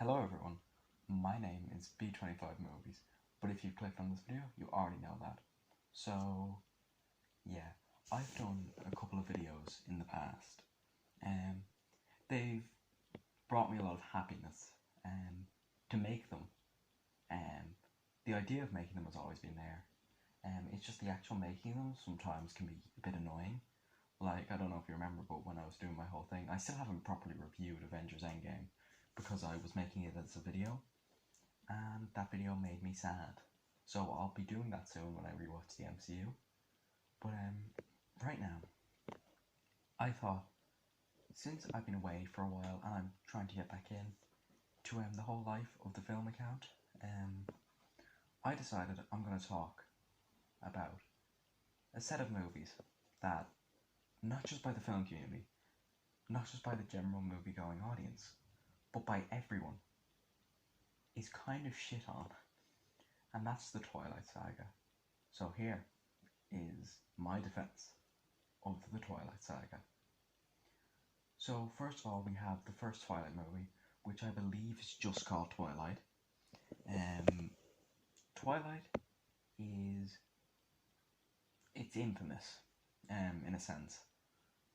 Hello everyone, my name is B25 Movies, but if you clicked on this video, you already know that. So, yeah, I've done a couple of videos in the past, and they've brought me a lot of happiness, to make them. The idea of making them has always been there. It's just the actual making them sometimes can be a bit annoying. Like, I don't know if you remember, but when I was doing my whole thing, I still haven't properly reviewed Avengers Endgame because I was making it as a video, and that video made me sad. So I'll be doing that soon when I rewatch the MCU. But right now, I thought, since I've been away for a while and I'm trying to get back in to the whole life of the film account, I decided I'm going to talk about a set of movies that, not just by the film community, not just by the general movie-going audience, but by everyone, is kind of shit on, and that's the Twilight Saga. So here is my defense of the Twilight Saga. So first of all, we have the first Twilight movie, which I believe is just called Twilight. Twilight it's infamous, in a sense,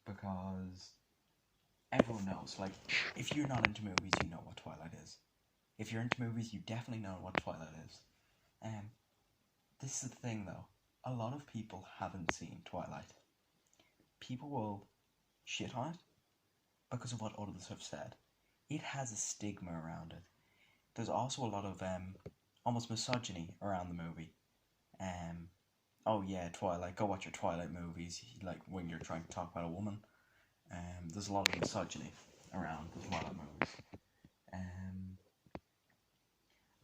because everyone knows, like, if you're not into movies, you know what Twilight is. If you're into movies, you definitely know what Twilight is. This is the thing, though. A lot of people haven't seen Twilight. People will shit on it because of what others have said. It has a stigma around it. There's also a lot of almost misogyny around the movie. Oh yeah, Twilight, go watch your Twilight movies, like when you're trying to talk about a woman. There's a lot of misogyny around the Twilight movies.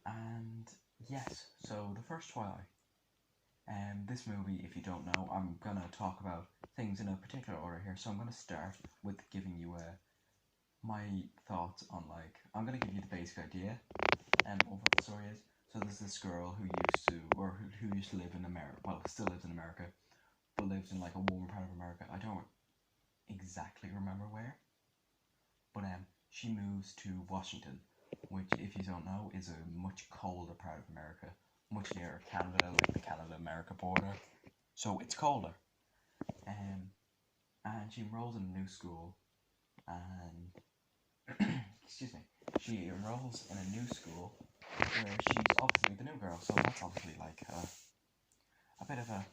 And yes, so the first Twilight. This movie, if you don't know, I'm going to talk about things in a particular order here. So I'm going to start with giving you my thoughts on, like, I'm going to give you the basic idea of what the story is. So there's this girl who used to live in America, well, still lives in America, but lives in like a warm part of America. I don't exactly remember where, but she moves to Washington, which, if you don't know, is a much colder part of America, much nearer Canada, like the Canada-America border. So it's colder. And she enrolls in a new school, and excuse me, she enrolls in a new school where she's obviously the new girl. So that's obviously like a bit of a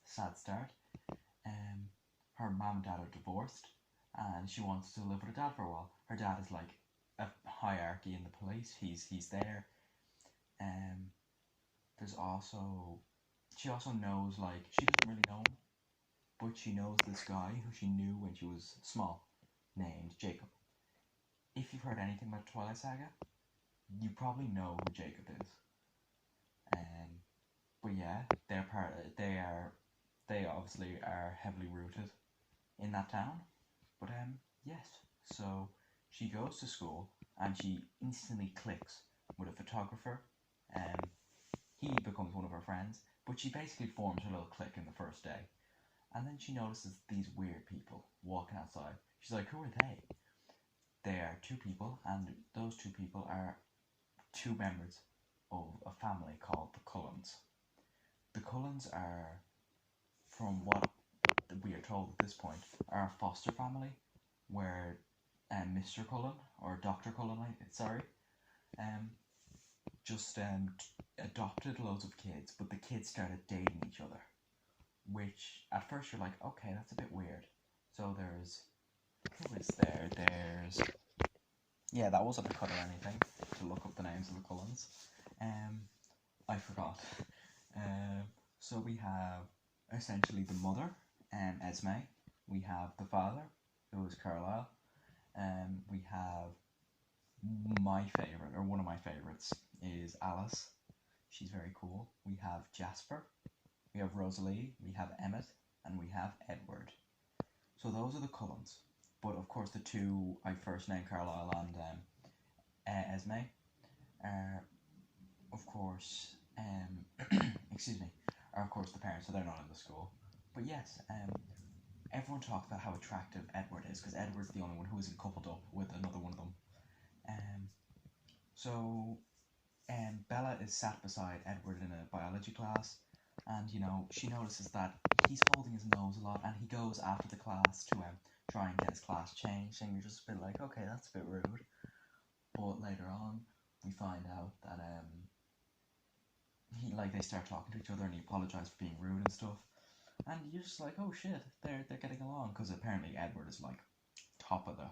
sad start. Her mom and dad are divorced, and she wants to live with her dad for a while. Her dad is like a hierarchy in the police. He's there. There's also, she also knows, like, she doesn't really know him, but she knows this guy who she knew when she was small, named Jacob. If you've heard anything about Twilight Saga, you probably know who Jacob is. But yeah, they obviously are heavily rooted in that town. But yes, so she goes to school and she instantly clicks with a photographer. He becomes one of her friends, but she basically forms her little clique in the first day. And then she notices these weird people walking outside. She's like, who are they? They are two people, and those two people are two members of a family called the Cullens. The Cullens are, from what we are told at this point, are a foster family where Mr. Cullen, or Dr. Cullen, just adopted loads of kids, but the kids started dating each other, which at first you're like, okay, that's a bit weird. So who is there? Yeah, that wasn't a cut or anything to look up the names of the Cullens. I forgot. So we have essentially the mother, Esme. We have the father, who is Carlisle. We have my favourite, or one of my favourites, is Alice. She's very cool. We have Jasper. We have Rosalie. We have Emmett. And we have Edward. So those are the Cullens. But of course the two I first named, Carlisle and Esme, are of course are of course the parents, so they're not in the school. But yes, everyone talks about how attractive Edward is, because Edward's the only one who isn't coupled up with another one of them. So, Bella is sat beside Edward in a biology class, and she notices that he's holding his nose a lot, and he goes after the class to try and get his class changed, and you're just a bit like, okay, that's a bit rude. But later on, we find out that they start talking to each other, and he apologizes for being rude and stuff, and you're just like, oh shit, they're getting along, because apparently Edward is like top of the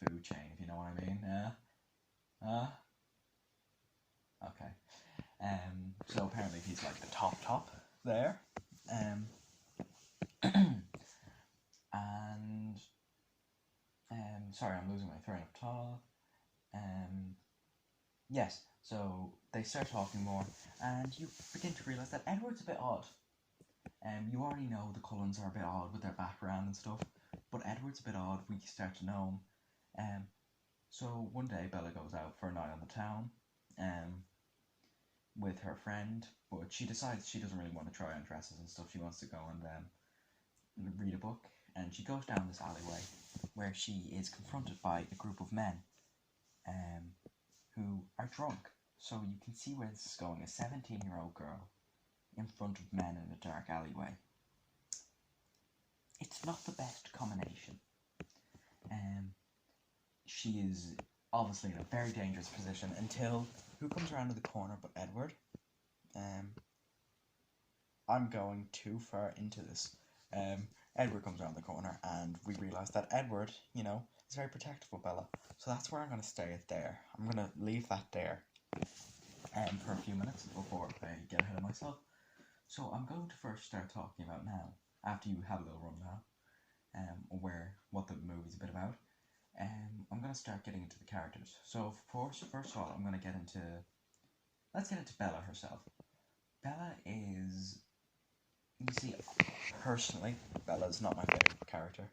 food chain, if you know what I mean. Okay. So apparently he's like the top there. And sorry, I'm losing my train of thought. Yes, so they start talking more, and you begin to realise that Edward's a bit odd. You already know the Cullens are a bit odd with their background and stuff, but Edward's a bit odd. We start to know him. So one day Bella goes out for a night on the town, with her friend, but she decides she doesn't really want to try on dresses and stuff. She wants to go and read a book, and she goes down this alleyway where she is confronted by a group of men who are drunk. So you can see where this is going. A 17-year-old girl in front of men in a dark alleyway. It's not the best combination. She is obviously in a very dangerous position until who comes around to the corner but Edward. I'm going too far into this. Edward comes around the corner, and we realise that Edward, is very protective of Bella. So that's where I'm going to stay it there. I'm going to leave that there for a few minutes before I get ahead of myself. So I'm going to first start talking about now, after you have a little rundown, what the movie's a bit about. I'm going to start getting into the characters. So first of all, I'm going to let's get into Bella herself. Bella is, you see, personally, Bella's not my favourite character.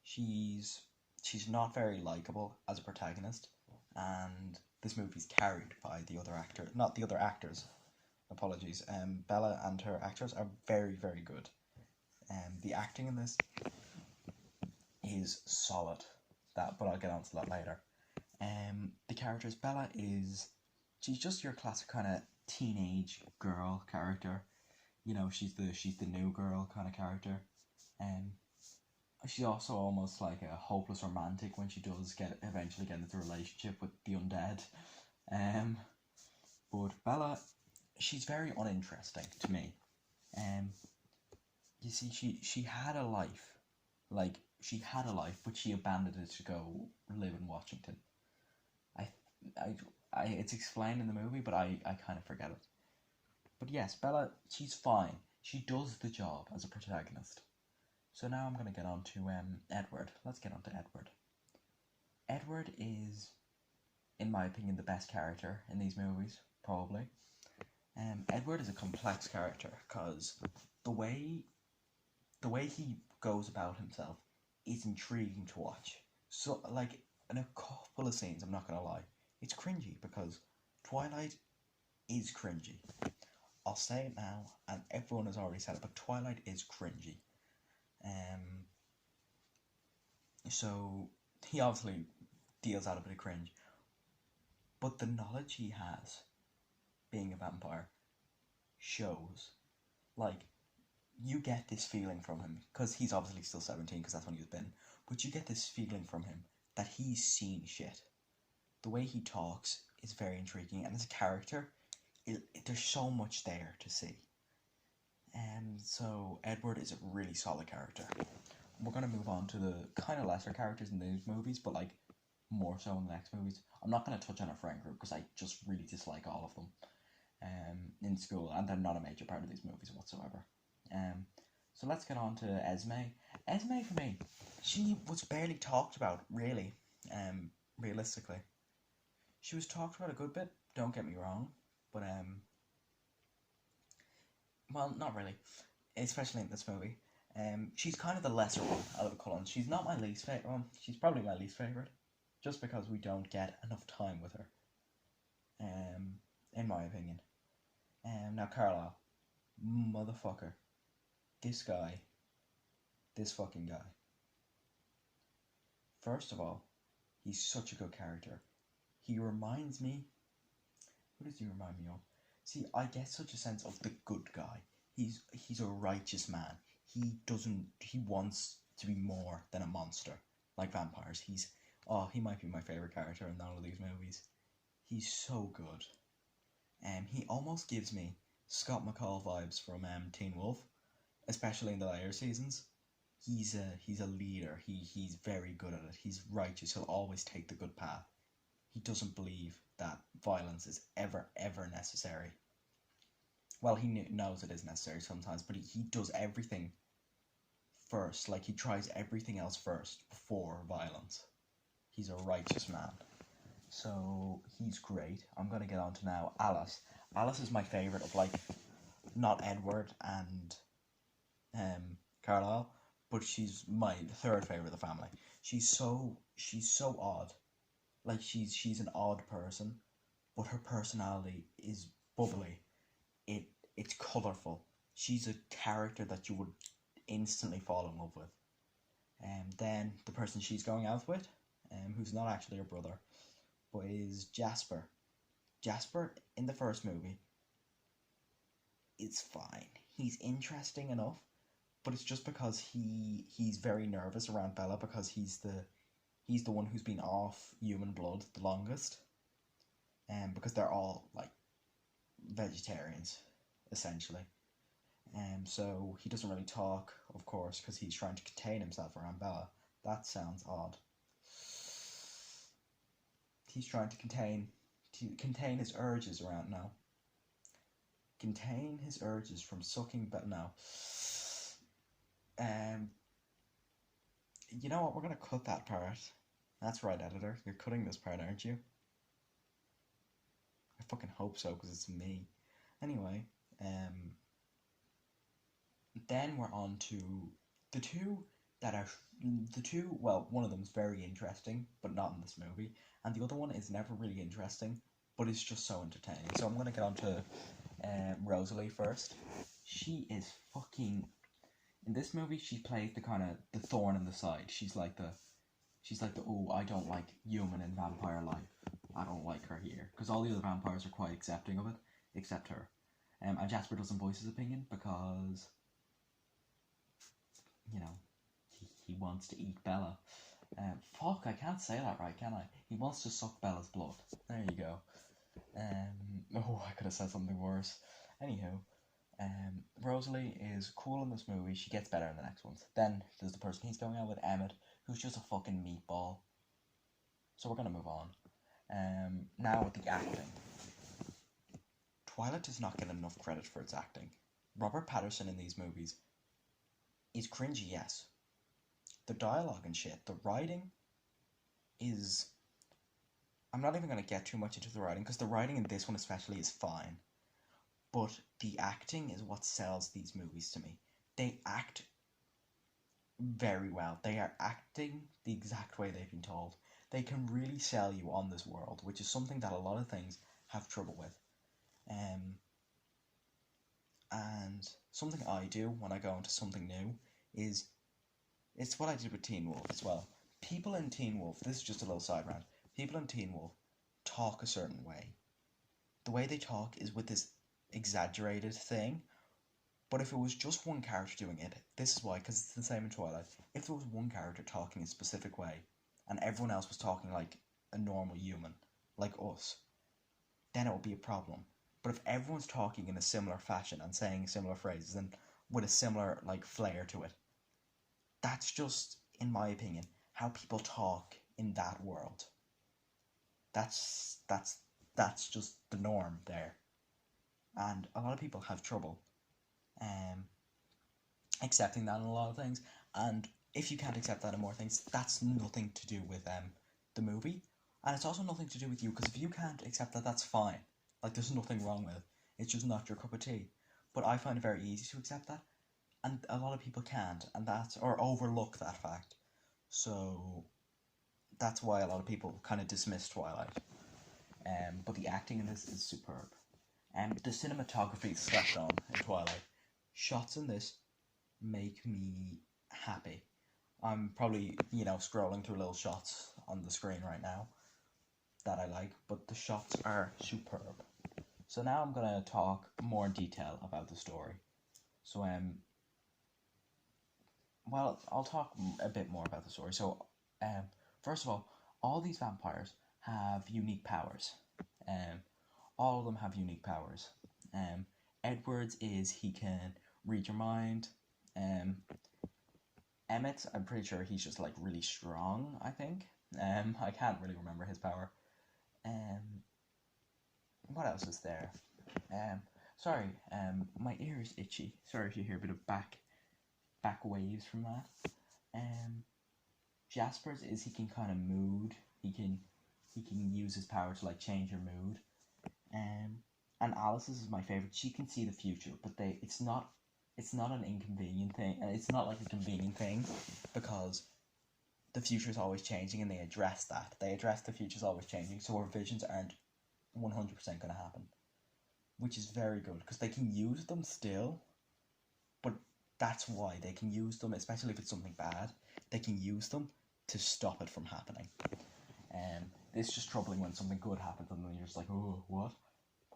She's not very likeable as a protagonist, and this movie's carried by not the other actors. Apologies. Bella and her actors are very, very good. The acting in this is solid. But I'll get onto that later. The characters, Bella she's just your classic kind of teenage girl character. She's the new girl kind of character. She's also almost like a hopeless romantic when she does eventually get into a relationship with the undead. But Bella, she's very uninteresting to me. You see, she had a life. She had a life, but she abandoned it to go live in Washington. It's explained in the movie, but I kind of forget it. But yes, Bella, she's fine. She does the job as a protagonist. So now I'm going to get on to Edward. Let's get on to Edward. Edward is, in my opinion, the best character in these movies, probably. Edward is a complex character because the way he goes about himself is intriguing to watch. So, in a couple of scenes, I'm not going to lie, it's cringy because Twilight is cringy. I'll say it now, and everyone has already said it, but Twilight is cringy. So he obviously deals out a bit of cringe, but the knowledge he has, being a vampire, shows. You get this feeling from him, because he's obviously still 17, because that's when he was bitten, but you get this feeling from him that he's seen shit. The way he talks is very intriguing, and as a character, there's so much there to see. So Edward is a really solid character. We're going to move on to the kind of lesser characters in these movies, but more so in the next movies. I'm not going to touch on our friend group, because I just really dislike all of them in school, and they're not a major part of these movies whatsoever. So let's get on to Esme. Esme, for me, she was barely talked about, really, realistically. She was talked about a good bit, don't get me wrong, but, well, not really, especially in this movie. She's kind of the lesser one out of the Cullens. She's not my least favourite one. She's probably my least favourite, just because we don't get enough time with her, in my opinion. Now, Carlisle, motherfucker. This fucking guy. First of all, he's such a good character. He reminds me... What does he remind me of? See, I get such a sense of the good guy. He's a righteous man. He wants to be more than a monster, like vampires. He might be my favourite character in all of these movies. He's so good. He almost gives me Scott McCall vibes from Teen Wolf, especially in the later seasons. He's a leader. He's very good at it. He's righteous. He'll always take the good path. He doesn't believe that violence is ever necessary. Well, he knows it is necessary sometimes, but he does everything first. Like, he tries everything else first before violence. He's a righteous man. So, he's great. I'm going to get on to now Alice. Alice is my favourite of, like, not Edward and Carlisle, but she's my third favourite of the family. She's so odd. Like, she's an odd person, but her personality is bubbly. It's colourful. She's a character that you would instantly fall in love with. Then the person she's going out with, who's not actually her brother, but is Jasper. Jasper, in the first movie, is fine. He's interesting enough, but it's just because he's very nervous around Bella because he's the one who's been off human blood the longest. Because they're all, like, vegetarians, essentially. So he doesn't really talk, of course, because he's trying to contain himself around Bella. That sounds odd. He's trying to contain his urges around now. Contain his urges from sucking Bella now. You know what? We're gonna cut that part. That's right, editor. You're cutting this part, aren't you? I fucking hope so, because it's me. Anyway, then we're on to the two, well, one of them is very interesting, but not in this movie, and the other one is never really interesting, but it's just so entertaining. So I'm going to get on to Rosalie first. She is fucking... In this movie, she plays the thorn in the side. She's like the, oh, I don't like human and vampire life. I don't like her here. Because all the other vampires are quite accepting of it, except her. And Jasper doesn't voice his opinion because, you know, he wants to eat Bella. Fuck, I can't say that right, can I? He wants to suck Bella's blood. There you go. Oh, I could have said something worse. Anywho, Rosalie is cool in this movie. She gets better in the next ones. Then there's the person he's going out with, Emmett, who's just a fucking meatball. So we're going to move on. Now with the acting. Twilight does not get enough credit for its acting. Robert Pattinson in these movies is cringy, yes. The dialogue and shit, the writing is... I'm not even going to get too much into the writing, because the writing in this one especially is fine. But the acting is what sells these movies to me. They act very well. They are acting the exact way they've been told. They can really sell you on this world, which is something that a lot of things have trouble with. And something I do when I go into something new is, it's what I did with Teen Wolf as well. People in Teen Wolf, this is just a little side rant, people in Teen Wolf talk a certain way. The way they talk is with this exaggerated thing, but if it was just one character doing it, this is why, because it's the same in Twilight, if there was one character talking a specific way, and everyone else was talking like a normal human, like us, then it would be a problem. But if everyone's talking in a similar fashion and saying similar phrases and with a similar, like, flair to it, that's just, in my opinion, how people talk in that world. That's just the norm there. And a lot of people have trouble accepting that in a lot of things. And if you can't accept that in more things, that's nothing to do with the movie. And it's also nothing to do with you, because if you can't accept that, that's fine. Like, there's nothing wrong with it. It's just not your cup of tea. But I find it very easy to accept that. And a lot of people can't, or overlook that fact. So that's why a lot of people kind of dismiss Twilight. But the acting in this is superb. The cinematography is slept on in Twilight. Shots in this make me happy. I'm probably, scrolling through little shots on the screen right now that I like, but the shots are superb. So now I'm gonna talk more in detail about the story. So well, I'll talk a bit more about the story. So first of all these vampires have unique powers. All of them have unique powers. Edward's is he can read your mind. Emmett, I'm pretty sure he's just like really strong, I think. I can't really remember his power. What else is there? Sorry, my ear is itchy. Sorry if you hear a bit of back waves from that. Jasper's is he can kind of mood. He can use his power to like change your mood. And Alice's is my favorite. She can see the future, but it's not an inconvenient thing, and it's not like a convenient thing, because the future is always changing, and they address that. They address the future's always changing, so our visions aren't 100% going to happen, which is very good, because they can use them still, but that's why they can use them, especially if it's something bad. They can use them to stop it from happening. It's just troubling when something good happens, and then you're just like, oh, what?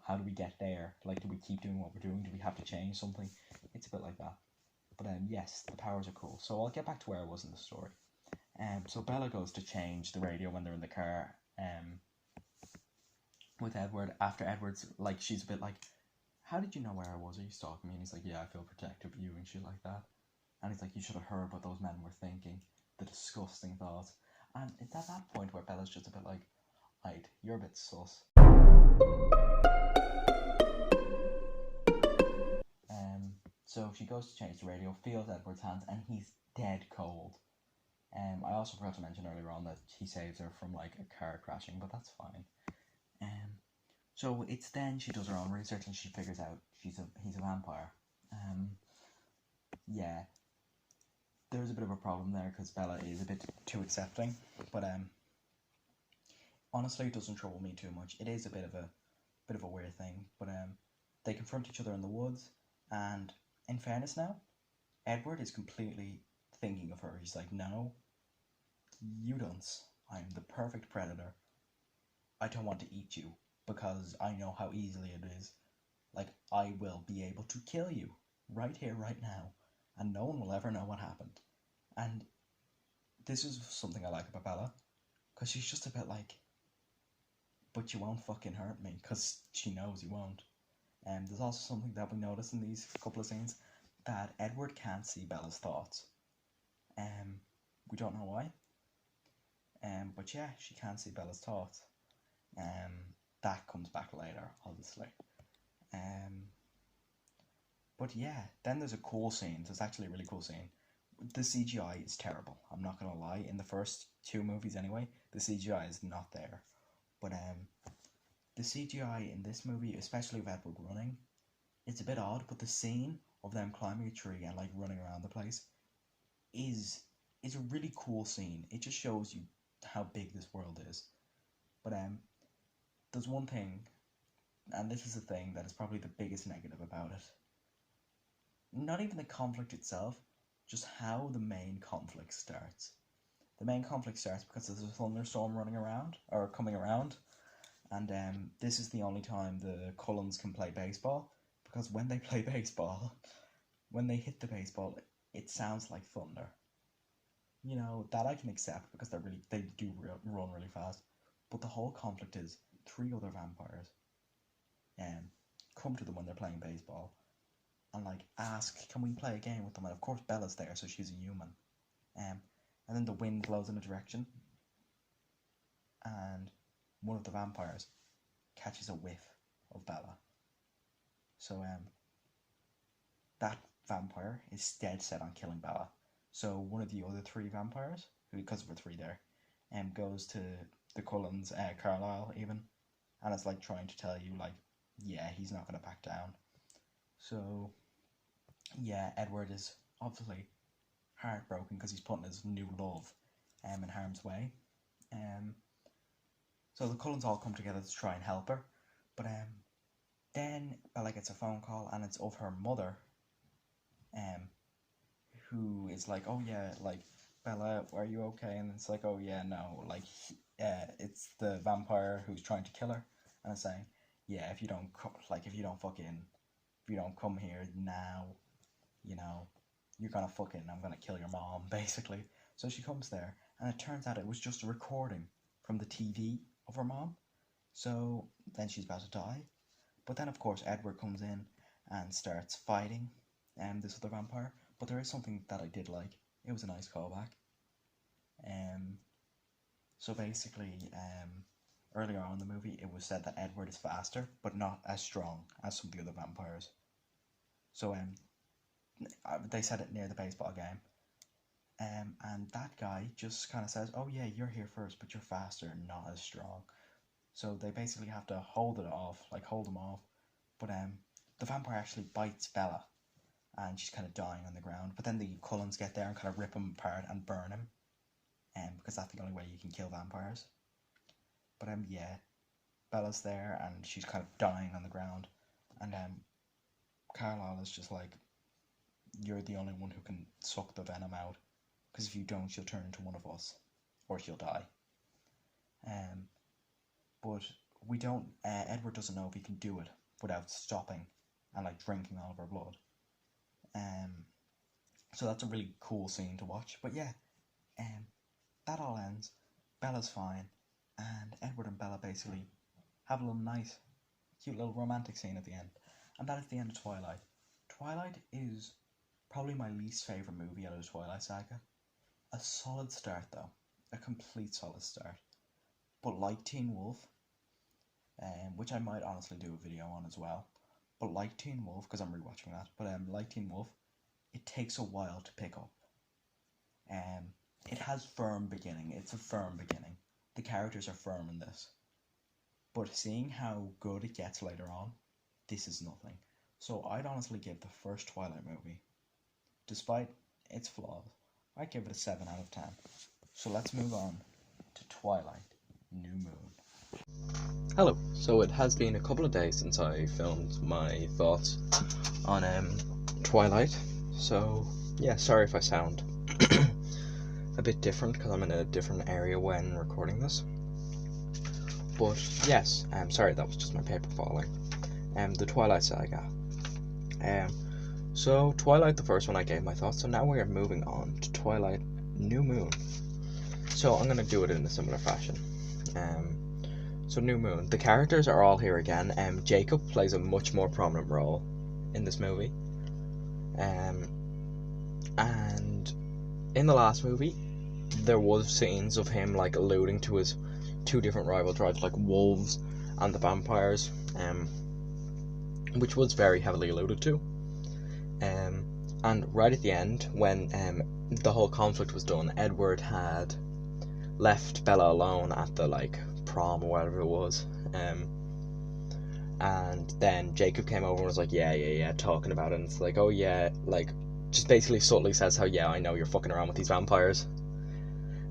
How do we get there? Like, do we keep doing what we're doing? Do we have to change something? It's a bit like that. But yes, the powers are cool. So I'll get back to where I was in the story. So Bella goes to change the radio when they're in the car with Edward. After Edward's, like, she's a bit like, how did you know where I was? Are you stalking me? And he's like, yeah, I feel protective of you and shit like that. And he's like, you should have heard what those men were thinking. The disgusting thoughts. And it's at that point where Bella's just a bit like, Ide, you're a bit sus. So she goes to change the radio, feels Edward's hands, and he's dead cold. I also forgot to mention earlier on that he saves her from like a car crashing, but that's fine. So it's then she does her own research and she figures out he's a vampire. Yeah, there's a bit of a problem there because Bella is a bit too accepting, but honestly, it doesn't trouble me too much. It is a bit of a weird thing, but they confront each other in the woods, and in fairness now, Edward is completely thinking of her. He's like, no, you dunce. I'm the perfect predator. I don't want to eat you because I know how easily it is. Like, I will be able to kill you right here, right now, and no one will ever know what happened. And this is something I like about Bella, because she's just a bit like, but you won't fucking hurt me, because she knows you won't. And there's also something that we notice in these couple of scenes, that Edward can't see Bella's thoughts. We don't know why. But yeah, she can't see Bella's thoughts. That comes back later, obviously. But yeah, then there's a cool scene. There's actually a really cool scene. The CGI is terrible. I'm not gonna lie. In the first two movies, anyway, the CGI is not there. But the CGI in this movie, especially with Edward running, it's a bit odd. But the scene of them climbing a tree and like running around the place is a really cool scene. It just shows you how big this world is. But there's one thing, and this is the thing that is probably the biggest negative about it. Not even the conflict itself, just how the main conflict starts. The main conflict starts because there's a thunderstorm running around, or coming around, and this is the only time the Cullens can play baseball, because when they play baseball, when they hit the baseball, it sounds like thunder. You know, that I can accept because they do run really fast. But the whole conflict is 3 other vampires come to them when they're playing baseball and like ask, can we play a game with them? And of course Bella's there, so she's a human. And then the wind blows in a direction, and one of the vampires catches a whiff of Bella. So that vampire is dead set on killing Bella. So one of the other 3 vampires, because we're 3 there, goes to the Cullens, Carlisle even, and it's like trying to tell you like, yeah, he's not gonna back down. So yeah, Edward is obviously heartbroken because he's putting his new love in harm's way. So the Cullens all come together to try and help her, but then Bella gets a phone call, and it's of her mother, who is like, oh yeah, like, Bella, are you okay? And it's like, oh yeah, no, like, it's the vampire who's trying to kill her, and it's saying, yeah, if you don't if you don't come here now, you know, you're gonna I'm gonna kill your mom, basically. So she comes there, and it turns out it was just a recording from the TV of her mom. So then she's about to die, but then of course Edward comes in and starts fighting, this other vampire. But there is something that I did like. It was a nice callback. Um, so basically, earlier on in the movie, it was said that Edward is faster, but not as strong as some of the other vampires. So they said it near the baseball game. And that guy just kind of says, "Oh yeah, you're here first, but you're faster and not as strong." So they basically have to hold it off, like hold him off. But the vampire actually bites Bella, and she's kind of dying on the ground. But then the Cullens get there and kind of rip him apart and burn him, because that's the only way you can kill vampires. But yeah, Bella's there and she's kind of dying on the ground, and Carlisle is just like, "You're the only one who can suck the venom out, because if you don't, she'll turn into one of us, or she'll die." But we don't. Edward doesn't know if he can do it without stopping and like drinking all of her blood. So that's a really cool scene to watch. But yeah, that all ends. Bella's fine, and Edward and Bella basically have a little nice, cute little romantic scene at the end. And that is the end of Twilight. Twilight is probably my least favourite movie out of the Twilight saga. A solid start though. A complete solid start. But like Teen Wolf, which I might honestly do a video on as well. But like Teen Wolf, because I'm rewatching that, but like Teen Wolf, it takes a while to pick up. It has firm beginning. It's a firm beginning. The characters are firm in this. But seeing how good it gets later on, this is nothing. So I'd honestly give the first Twilight movie, despite its flaws, I'd give it a 7 out of 10. So let's move on to Twilight, New Moon. Hello. So it has been a couple of days since I filmed my thoughts on Twilight. So yeah, sorry if I sound a bit different because I'm in a different area when recording this. But yes, sorry, that was just my paper falling. The Twilight saga. So Twilight, the first one, I gave my thoughts. So now we are moving on to Twilight, New Moon. So I'm gonna do it in a similar fashion. So New Moon. The characters are all here again. Jacob plays a much more prominent role in this movie. And in the last movie, there was scenes of him like alluding to his two different rival tribes, like wolves and the vampires, which was very heavily alluded to. And right at the end, when the whole conflict was done, Edward had left Bella alone at the like prom or whatever it was, and then Jacob came over and was like, yeah, talking about it, and it's like, oh yeah, like just basically subtly says how, yeah, I know you're fucking around with these vampires.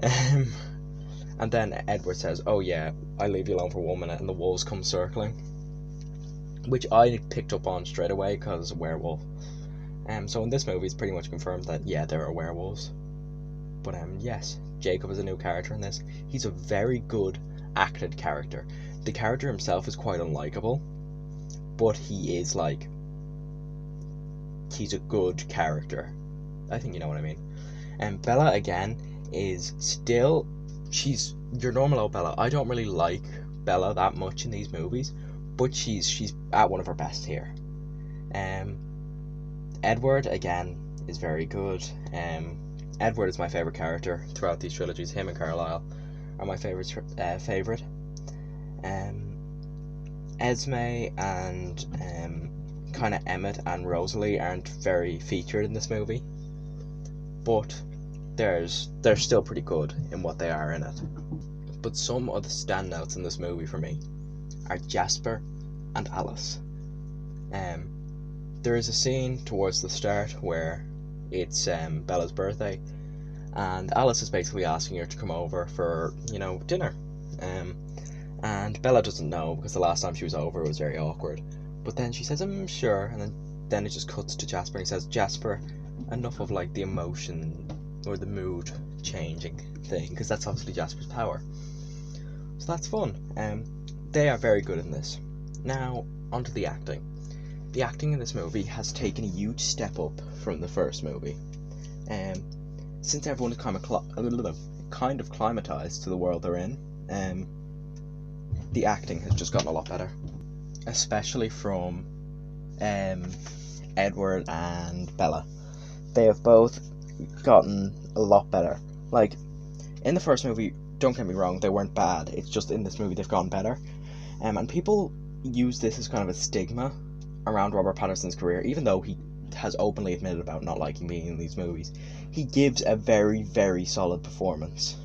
And then Edward says, oh yeah, I leave you alone for 1 minute, and the wolves come circling, which I picked up on straight away because a werewolf. So in this movie it's pretty much confirmed that yeah, there are werewolves. But yes, Jacob is a new character in this. He's a very good acted character. The character himself is quite unlikable, but he is like, he's a good character. I think you know what I mean. And Bella again is still, she's your normal old Bella. I don't really like Bella that much in these movies, but she's at one of her best here. Edward again is very good. Edward is my favorite character throughout these trilogies. Him and Carlisle are my favorite. Esme and kind of Emmett and Rosalie aren't very featured in this movie, but they're still pretty good in what they are in it. But some of the standouts in this movie for me are Jasper and Alice. There is a scene towards the start where it's Bella's birthday, and Alice is basically asking her to come over for, dinner. And Bella doesn't know because the last time she was over it was very awkward. But then she says, sure, and then it just cuts to Jasper and he says, Jasper, enough of like the emotion or the mood changing thing, because that's obviously Jasper's power. So that's fun. They are very good in this. Now, onto the acting. The acting in this movie has taken a huge step up from the first movie. Since everyone is kind of climatized to the world they're in, the acting has just gotten a lot better. Especially from Edward and Bella. They have both gotten a lot better. Like, in the first movie, don't get me wrong, they weren't bad. It's just in this movie they've gotten better. And people use this as kind of a stigma around Robert Pattinson's career, even though he has openly admitted about not liking being in these movies. He gives a very, very solid performance.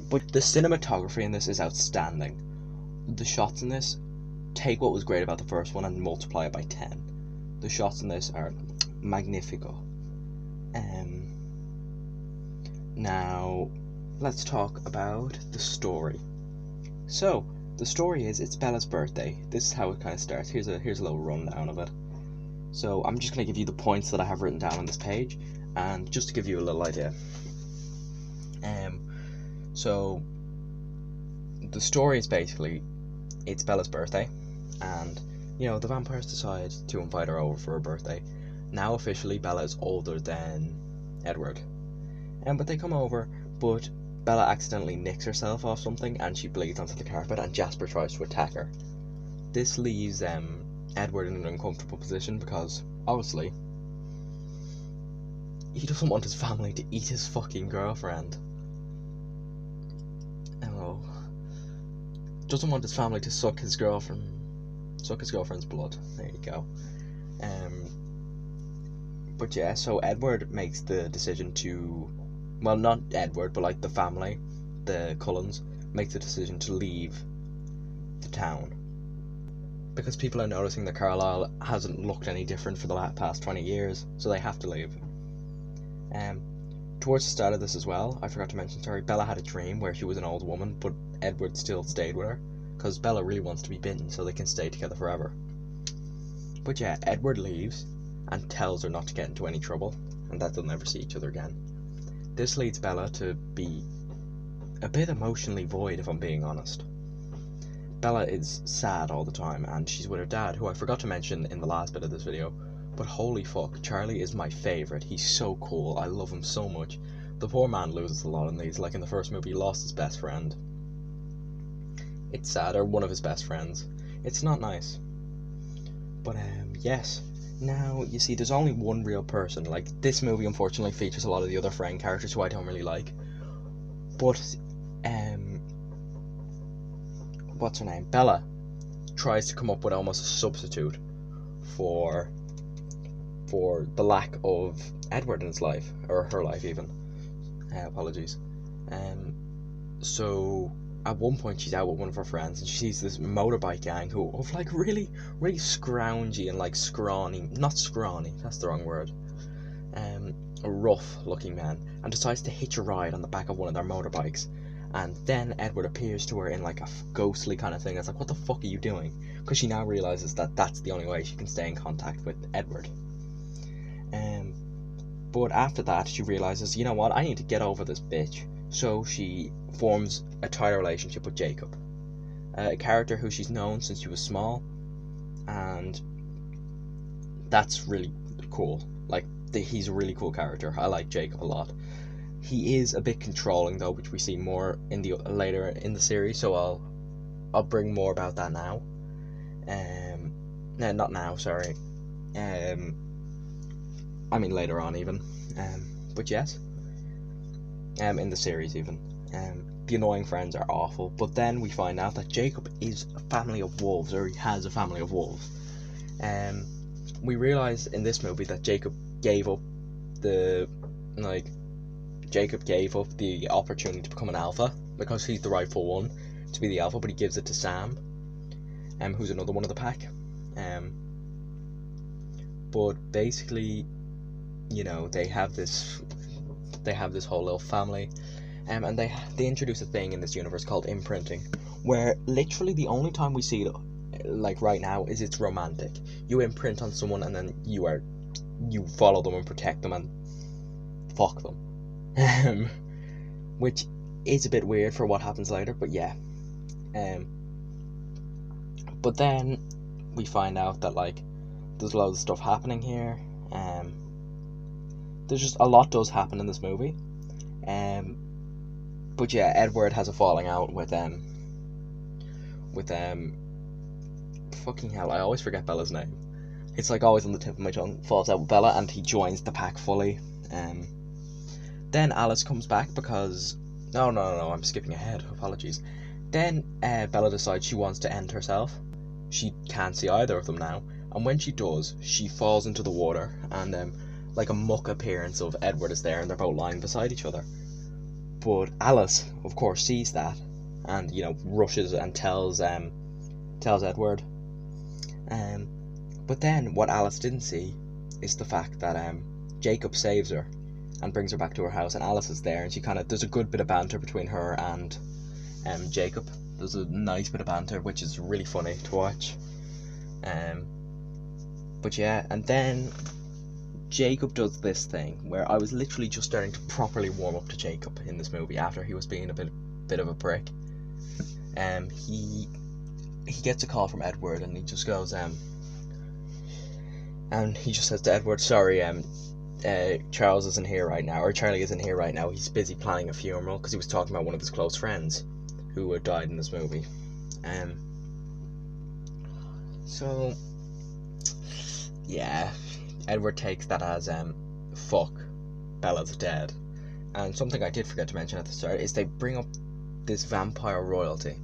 But the cinematography in this is outstanding. The shots in this take what was great about the first one and multiply it by 10. The shots in this are magnifico. Now, let's talk about the story. So, the story is, it's Bella's birthday. This is how it kind of starts. Here's a little rundown of it. So, I'm just going to give you the points that I have written down on this page, and just to give you a little idea. So, the story is basically, it's Bella's birthday, and, you know, the vampires decide to invite her over for her birthday. Now, officially, Bella is older than Edward. But they come over, but Bella accidentally nicks herself off something and she bleeds onto the carpet, and Jasper tries to attack her. This leaves Edward in an uncomfortable position because, obviously, he doesn't want his family to eat his fucking girlfriend. Doesn't want his family to suck his girlfriend's blood. There you go. But yeah, so Edward makes the decision to, well, not Edward, but like the family, the Cullens, make the decision to leave the town. Because people are noticing that Carlisle hasn't looked any different for the past 20 years, so they have to leave. Towards the start of this as well, I forgot to mention, sorry, Bella had a dream where she was an old woman, but Edward still stayed with her, because Bella really wants to be bitten so they can stay together forever. But yeah, Edward leaves and tells her not to get into any trouble, and that they'll never see each other again. This leads Bella to be a bit emotionally void, if I'm being honest. Bella is sad all the time, and she's with her dad, who I forgot to mention in the last bit of this video, but holy fuck, Charlie is my favourite. He's so cool, I love him so much. The poor man loses a lot in these, like in the first movie he lost his best friend. It's sad, or one of his best friends. It's not nice. But yes. Now, you see, there's only one real person. Like, this movie unfortunately features a lot of the other friend characters who I don't really like. But, what's her name? Bella tries to come up with almost a substitute for the lack of Edward in his life, or her life even. Apologies. So, at one point she's out with one of her friends and she sees this motorbike gang who of like really scroungy and like not scrawny, that's the wrong word, rough looking men, and decides to hitch a ride on the back of one of their motorbikes. And then Edward appears to her in like a ghostly kind of thing. It's like, what the fuck are you doing? Because she now realizes that that's the only way she can stay in contact with Edward. But after that she realizes, you know what, I need to get over this bitch. So she forms a tighter relationship with Jacob, a character who she's known since she was small, and that's really cool. Like, he's a really cool character. I like Jacob a lot. He is a bit controlling though, which we see more in the later in the series, so I'll bring more about that now. No, not now, sorry. I mean later on even. But yes. In the series even. The annoying friends are awful, but then we find out that Jacob is a family of wolves, or he has a family of wolves. We realise in this movie that Jacob gave up the opportunity to become an alpha, because he's the rightful one to be the alpha, but he gives it to Sam, who's another one of the pack. But basically, you know, they have this whole little family, and they introduce a thing in this universe called imprinting, where literally the only time we see it, like right now, is it's romantic. You imprint on someone and then you follow them and protect them and fuck them. Which is a bit weird for what happens later, but yeah. But then we find out that like there's loads of stuff happening here. There's just a lot does happen in this movie. But yeah, Edward has a falling out with fucking hell, I always forget Bella's name. It's like always on the tip of my tongue. Falls out with Bella, and he joins the pack fully. Then Alice comes back because no, I'm skipping ahead. Apologies. Then Bella decides she wants to end herself. She can't see either of them now, and when she does, she falls into the water, and like a muck appearance of Edward is there, and they're both lying beside each other. But Alice, of course, sees that, and rushes and tells Edward. But then what Alice didn't see is the fact that Jacob saves her and brings her back to her house, and Alice is there, and there's a good bit of banter between her and Jacob. There's a nice bit of banter, which is really funny to watch. But yeah, and then Jacob does this thing where I was literally just starting to properly warm up to Jacob in this movie after he was being a bit of a prick. He gets a call from Edward, and he just goes and he just says to Edward, sorry, Charles isn't here right now, or Charlie isn't here right now. He's busy planning a funeral, because he was talking about one of his close friends who had died in this movie. So yeah, Edward takes that as fuck, Bella's dead. And something I did forget to mention at the start is they bring up this vampire royalty.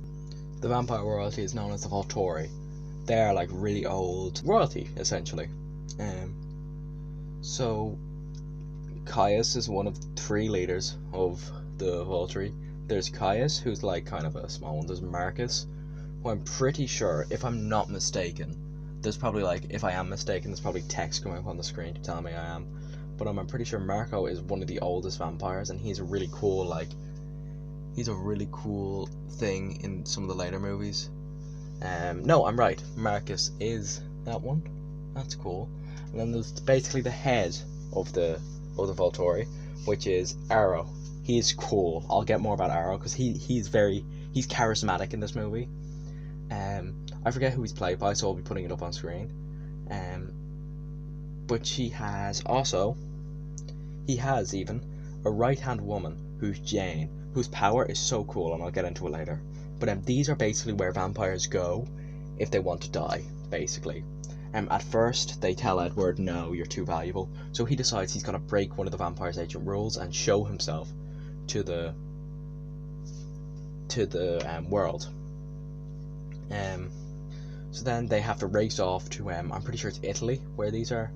The vampire royalty is known as the Volturi. They are like really old royalty, essentially. So Caius is one of 3 leaders of the Volturi. There's Caius, who's like kind of a small one. There's Marcus, who I'm pretty sure, if I'm not mistaken, there's probably if I am mistaken, there's probably text coming up on the screen to tell me I am. But I'm pretty sure Marco is one of the oldest vampires, and he's a really cool thing in some of the later movies. No, I'm right. Marcus is that one. That's cool. And then there's basically the head of the Volturi, which is Arrow. He's cool. I'll get more about Arrow because he's charismatic in this movie. I forget who he's played by, so I'll be putting it up on screen. But he has even a right-hand woman who's Jane, whose power is so cool, and I'll get into it later. But these are basically where vampires go if they want to die, basically. At first, they tell Edward, no, you're too valuable. So he decides he's going to break one of the vampire's ancient rules and show himself to the world. So then they have to race off to, I'm pretty sure it's Italy, where these are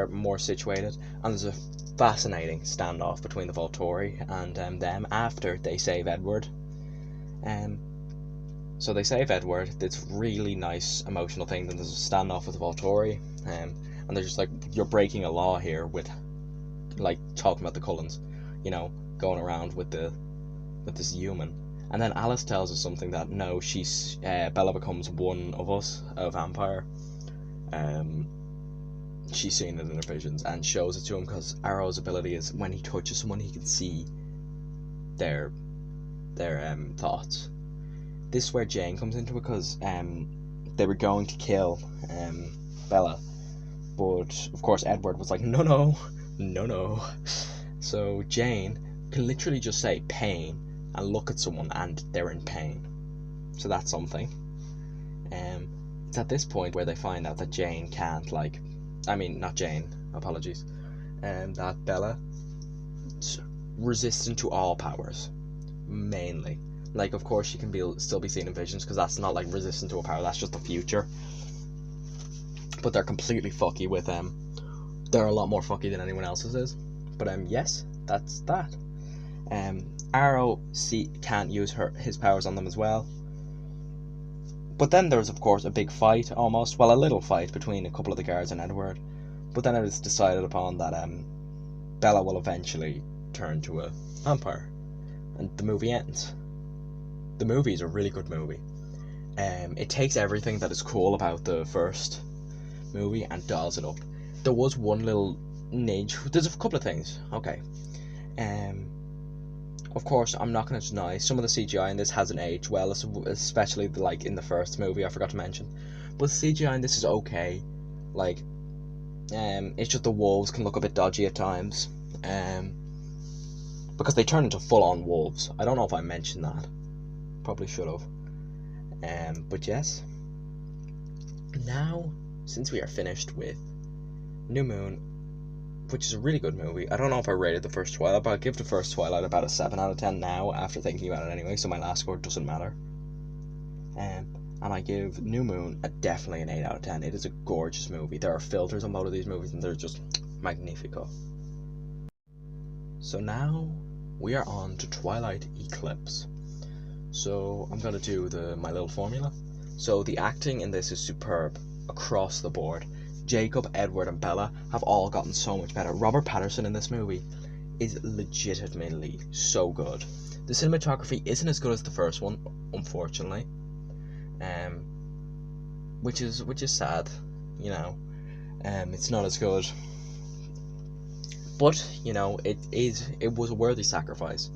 more situated. And there's a fascinating standoff between the Volturi and them after they save Edward. So they save Edward. It's a really nice emotional thing. Then there's a standoff with the Volturi, and they're just like, you're breaking a law here with talking about the Cullens, going around with this human. And then Alice tells us something that no, Bella becomes one of us, a vampire. She's seen it in her visions and shows it to him because Arrow's ability is when he touches someone, he can see their thoughts. This is where Jane comes into it because they were going to kill Bella, but of course Edward was like, no. So Jane can literally just say pain and look at someone and they're in pain. So that's something. It's at this point where they find out that Jane can't not Jane, apologies. That Bella's resistant to all powers, mainly. Of course she can still be seen in visions because that's not resistant to a power, that's just the future. But they're completely fucky with they're a lot more fucky than anyone else's is. But yes, that's that. Arrow can't use his powers on them as well. But then there's of course a big fight, a little fight between a couple of the guards and Edward. But then it is decided upon that Bella will eventually turn to a vampire, and the movie ends. The movie is a really good movie. It takes everything that is cool about the first movie and dials it up. There was one little there's a couple of things. Okay. Of course, I'm not going to deny some of the CGI in this hasn't aged well, especially like in the first movie. I forgot to mention, but the CGI in this is okay. Like, it's just the wolves can look a bit dodgy at times, because they turn into full-on wolves. I don't know if I mentioned that. Probably should have. But yes. Now, since we are finished with New Moon, which is a really good movie. I don't know if I rated the first Twilight, but I'll give the first Twilight about a 7 out of 10 now, after thinking about it anyway, so my last score doesn't matter. And I give New Moon definitely an 8 out of 10. It is a gorgeous movie. There are filters on both of these movies, and they're just magnifico. So now, we are on to Twilight Eclipse. So, I'm going to do my little formula. So, the acting in this is superb, across the board. Jacob, Edward, and Bella have all gotten so much better. Robert Pattinson in this movie is legitimately so good. The cinematography isn't as good as the first one, unfortunately, which is sad. You know, it's not as good, but you know, it was a worthy sacrifice.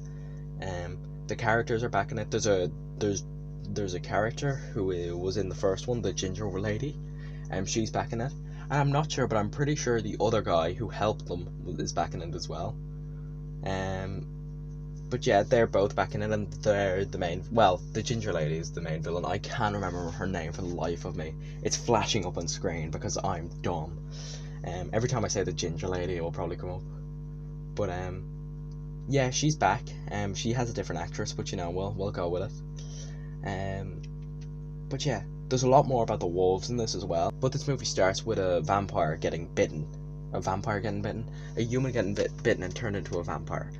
The characters are back in it. There's a character who was in the first one, the ginger lady, she's back in it. And I'm not sure, but I'm pretty sure the other guy who helped them is back in it as well. But yeah, they're both back in it, and they're the main. Well, the ginger lady is the main villain. I can't remember her name for the life of me. It's flashing up on screen because I'm dumb. Every time I say the ginger lady, it will probably come up. But yeah, she's back. She has a different actress, but you know, we'll go with it. But yeah. There's a lot more about the wolves in this as well. But this movie starts with a vampire getting bitten. A human getting bitten and turned into a vampire.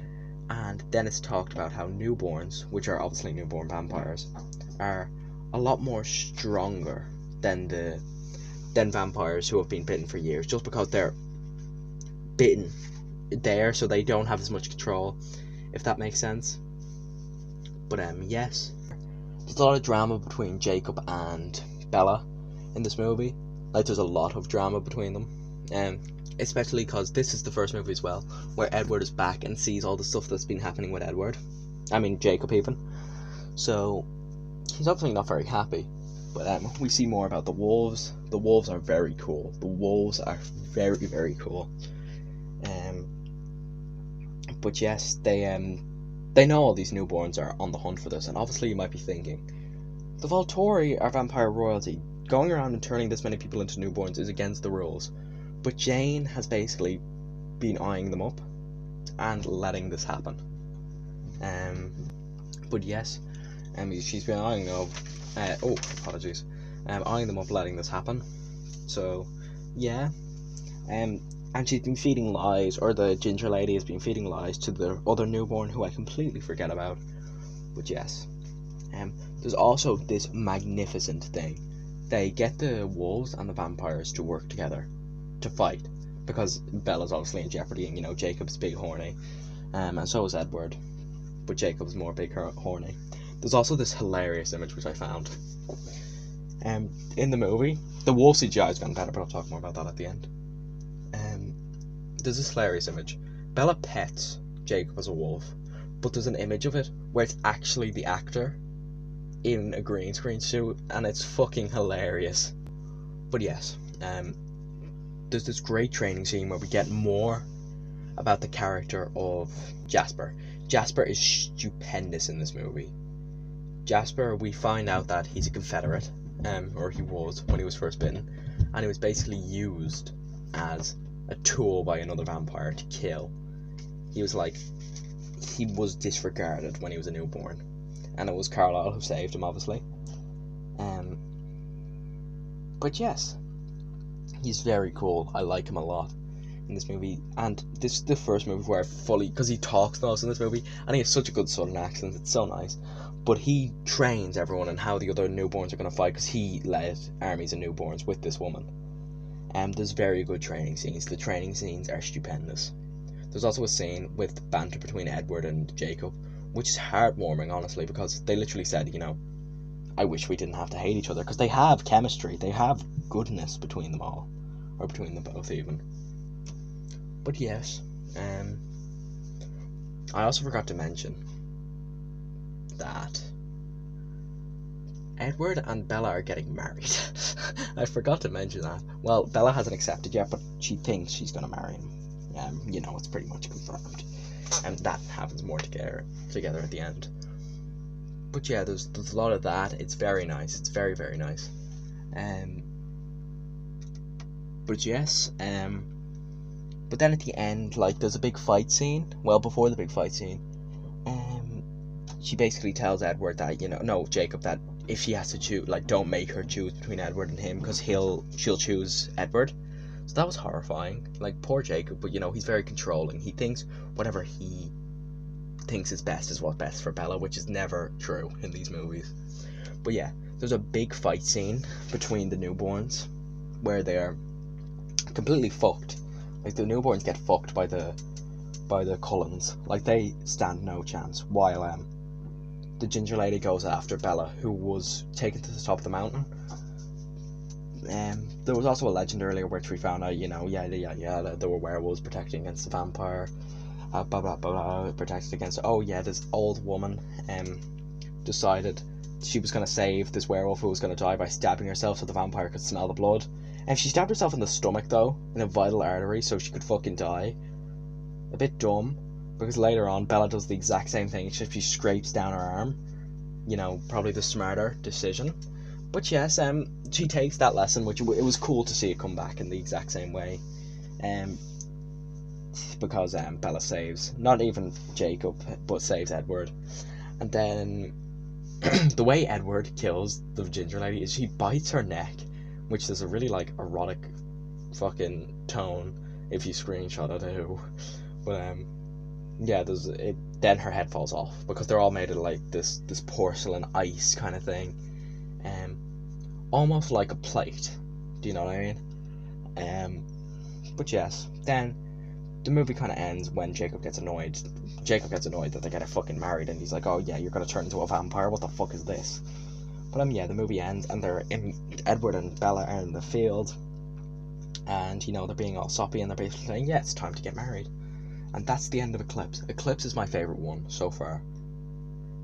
And then it's talked about how newborns, which are obviously newborn vampires, are a lot more stronger than vampires who have been bitten for years, just because they're bitten there, so they don't have as much control, if that makes sense. But yes. There's a lot of drama between Jacob and Bella in this movie. Like, there's a lot of drama between them. Especially because this is the first movie as well where Edward is back and sees all the stuff that's been happening with Jacob even. So, he's obviously not very happy. But we see more about the wolves. The wolves are very cool. The wolves are very, very cool. But yes, they know all these newborns are on the hunt for this, and obviously you might be thinking, the Volturi are vampire royalty. Going around and turning this many people into newborns is against the rules. But Jane has basically been eyeing them up and letting this happen. But yes, she's been eyeing them up. Eyeing them up, letting this happen. So, yeah. And she's been feeding lies, or the ginger lady has been feeding lies to the other newborn who I completely forget about. But yes. There's also this magnificent thing. They get the wolves and the vampires to work together to fight, because Bella's obviously in jeopardy, and you know, Jacob's big horny, and so is Edward, but Jacob's more big horny. There's also this hilarious image which I found. In the movie, the wolf CGI has gotten better, but I'll talk more about that at the end. There's this hilarious image. Bella pets Jacob as a wolf, but there's an image of it where it's actually the actor in a green screen suit, and it's fucking hilarious. But yes, there's this great training scene where we get more about the character of Jasper. Jasper is stupendous in this movie. Jasper, we find out that he's a Confederate, or he was when he was first bitten, and he was basically used as a tool by another vampire to kill. He was disregarded when he was a newborn, and it was Carlisle who saved him, obviously. But yes, he's very cool. I like him a lot in this movie, and this is the first movie where I fully, because he talks most in this movie, and he has such a good southern accent, it's so nice. But he trains everyone in how the other newborns are going to fight, because he led armies of newborns with this woman. There's very good training scenes. The training scenes are stupendous. There's also a scene with banter between Edward and Jacob, which is heartwarming, honestly, because they literally said, you know, I wish we didn't have to hate each other, because they have chemistry, they have goodness between them all, or between them both even. But yes, I also forgot to mention that Edward and Bella are getting married. I forgot to mention that. Well, Bella hasn't accepted yet, but she thinks she's going to marry him. It's pretty much confirmed. And that happens more together at the end. But yeah, there's a lot of that. It's very nice. It's very, very nice. But yes, but then at the end, like, there's a big fight scene. Well, before the big fight scene, she basically tells Edward that, no, Jacob, that if she has to choose, like, don't make her choose between Edward and him, because she'll choose Edward. So that was horrifying. Like, poor Jacob, but he's very controlling. He thinks whatever he thinks is best is what's best for Bella, which is never true in these movies. But yeah, there's a big fight scene between the newborns where they're completely fucked. Like, the newborns get fucked by the Cullens. Like, they stand no chance, while the ginger lady goes after Bella, who was taken to the top of the mountain. There was also a legend earlier which we found out, there were werewolves protecting against the vampire, blah blah blah, protected against. Oh yeah, this old woman decided she was going to save this werewolf who was going to die by stabbing herself so the vampire could smell the blood. And she stabbed herself in the stomach, though, in a vital artery, so she could fucking die. A bit dumb, because later on Bella does the exact same thing, except she scrapes down her arm. Probably the smarter decision. But yes, she takes that lesson, which it was cool to see it come back in the exact same way. Because Bella saves, not even Jacob, but saves Edward. And then the way Edward kills the ginger lady is she bites her neck, which is a really, like, erotic fucking tone if you screenshot it too. But yeah, then her head falls off, because they're all made of, like, this porcelain ice kind of thing, almost like a plate. Do you know what I mean? But yes, then the movie kind of ends when Jacob gets annoyed. Jacob gets annoyed that they get fucking married, and he's like, oh yeah, you're gonna turn into a vampire, what the fuck is this? But yeah, the movie ends, and Edward and Bella are in the field, and they're being all soppy, and they're basically saying, yeah, it's time to get married. And that's the end of Eclipse. Eclipse is my favourite one so far.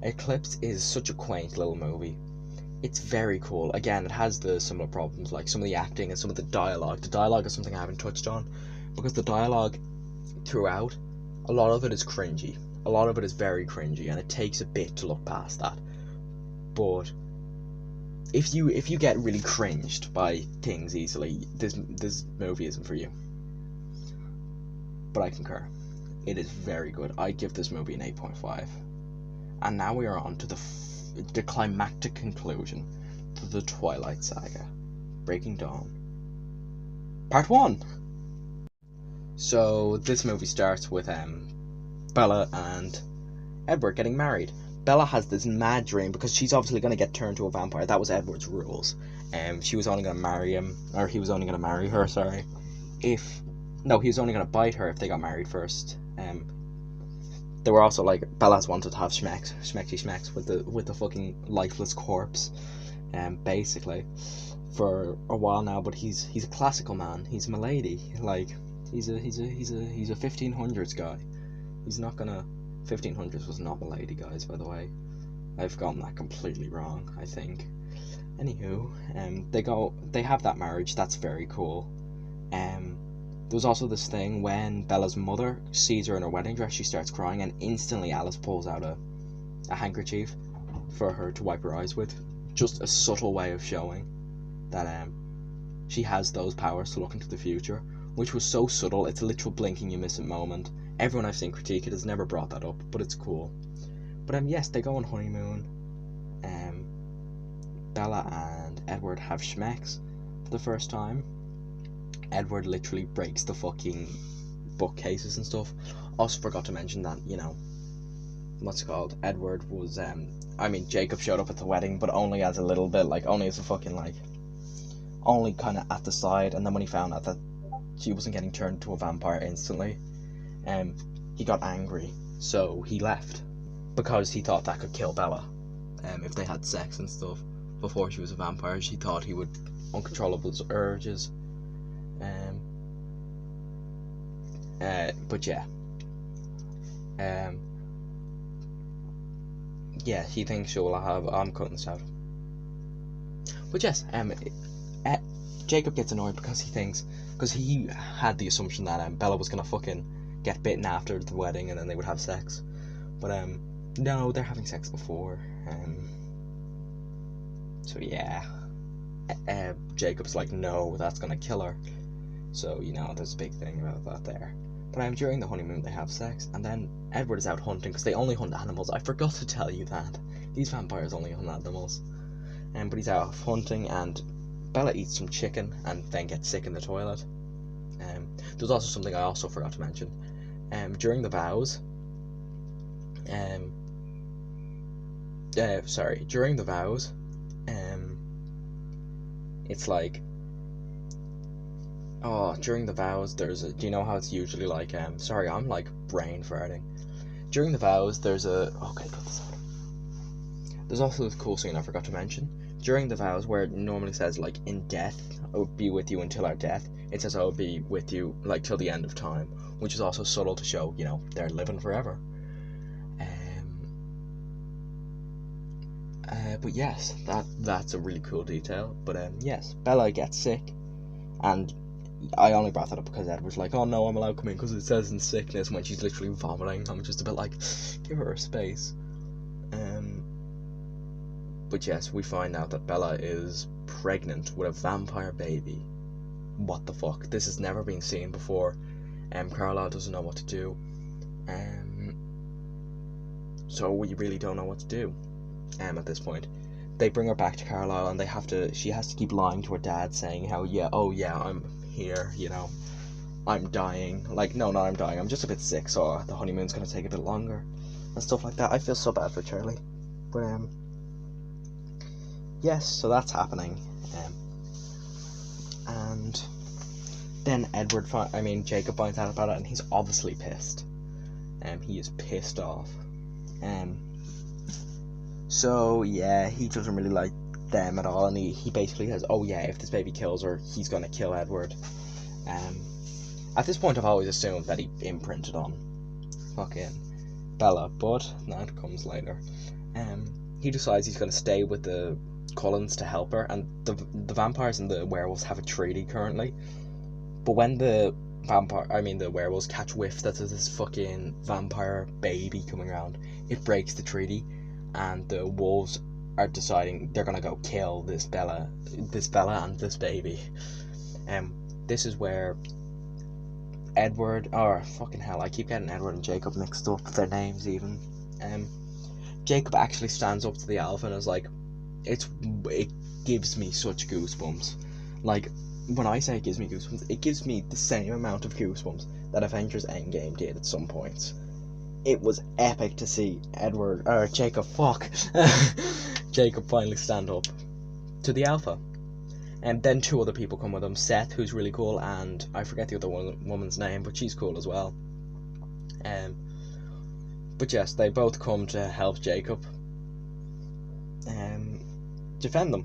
Eclipse is such a quaint little movie. It's very cool. Again, it has the similar problems, like some of the acting and some of the dialogue. The dialogue is something I haven't touched on, because the dialogue throughout, a lot of it is cringy. A lot of it is very cringy, and it takes a bit to look past that. But if you get really cringed by things easily, this movie isn't for you. But I concur. It is very good. I give this movie an 8.5. And now we are on to the climactic conclusion to the Twilight Saga, Breaking Dawn, Part 1. So this movie starts with Bella and Edward getting married. Bella has this mad dream, because she's obviously going to get turned to a vampire. That was Edward's rules. She was only going to marry him, or he was only going to marry her, sorry, he was only going to bite her if they got married first. They were also, like, Bella's wanted to have schmecky schmecks with the fucking lifeless corpse, basically, for a while now. But he's a classical man. He's milady. Like, he's a 1500s guy. He's not gonna. 1500s was not milady, guys. By the way, I've gotten that completely wrong, I think. Anywho, they have that marriage. That's very cool. There was also this thing when Bella's mother sees her in her wedding dress, she starts crying, and instantly Alice pulls out a handkerchief for her to wipe her eyes with. Just a subtle way of showing that she has those powers to look into the future, which was so subtle, it's a literal blinking you miss a moment. Everyone I've seen critique it has never brought that up, but it's cool. But yes, they go on honeymoon. Bella and Edward have schmecks for the first time. Edward literally breaks the fucking bookcases and stuff. Also forgot to mention that, what's it called? Edward was, Jacob showed up at the wedding, but only as a little bit, like, only as a fucking, like, only kind of at the side. And then when he found out that she wasn't getting turned into a vampire instantly, he got angry, so he left, because he thought that could kill Bella. If they had sex and stuff before she was a vampire, she thought he would uncontrollable urges. But yeah. Yeah, he thinks she'll have I'm cutting this out. But yes, Jacob gets annoyed because he had the assumption that Bella was gonna fucking get bitten after the wedding and then they would have sex. But no, they're having sex before. So yeah. Jacob's like, no, that's gonna kill her. So, you know, there's a big thing about that there. But during the honeymoon they have sex, and then Edward is out hunting, because they only hunt animals. I forgot to tell you that. These vampires only hunt animals. But he's out hunting, and Bella eats some chicken, and then gets sick in the toilet. There's also something I also forgot to mention. During the vows... during the vows... it's like... Oh, during the vows, do you know how it's usually like, sorry, I'm like brain farting. During the vows, there's okay, cut this out. There's also this cool scene I forgot to mention. During the vows, where it normally says, like, in death, I will be with you until our death, it says I will be with you, like, till the end of time, which is also subtle to show, you know, they're living forever. But yes, that's a really cool detail. But yes, Bella gets sick, and I only brought that up because Edward's like, oh no, I'm allowed to come in because it says in sickness, when she's literally vomiting. I'm just a bit like, give her a space. But yes, we find out that Bella is pregnant with a vampire baby. What the fuck? This has never been seen before. Carlisle doesn't know what to do. So we really don't know what to do. At this point, they bring her back to Carlisle, and she has to keep lying to her dad, saying how, I'm here, you know, I'm dying. Like, no, not I'm dying, I'm just a bit sick, so the honeymoon's gonna take a bit longer, and stuff like that. I feel so bad for Charlie. But, yes, so that's happening. And then Jacob finds out about it, and he's obviously pissed. He is pissed off. So, yeah, he doesn't really like them at all, and he basically says, oh yeah, if this baby kills her, he's gonna kill Edward. At this point I've always assumed that he imprinted on fucking Bella, but that comes later. He decides he's gonna stay with the Cullens to help her, and the vampires and the werewolves have a treaty currently, but when the werewolves catch whiff that there's this fucking vampire baby coming around, it breaks the treaty, and the wolves are deciding they're gonna go kill this Bella and this baby. This is where Edward, or fucking hell, I keep getting Edward and Jacob mixed up, their names even. Jacob actually stands up to the alpha and is like, it gives me such goosebumps. Like, when I say it gives me goosebumps, it gives me the same amount of goosebumps that Avengers Endgame did at some points. It was epic to see Jacob finally stand up to the alpha. And then two other people come with him, Seth, who's really cool, and I forget the other woman's name, but she's cool as well. But yes, they both come to help Jacob defend them.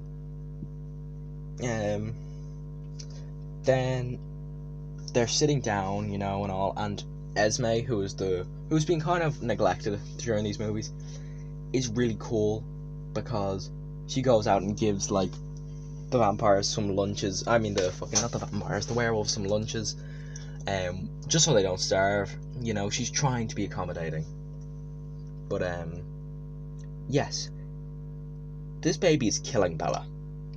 Then they're sitting down, you know, and all, and Esme, who's been kind of neglected during these movies, is really cool because she goes out and gives, like, the vampires some lunches. Not the vampires, the werewolves some lunches, just so they don't starve. You know, she's trying to be accommodating. But yes, this baby is killing Bella,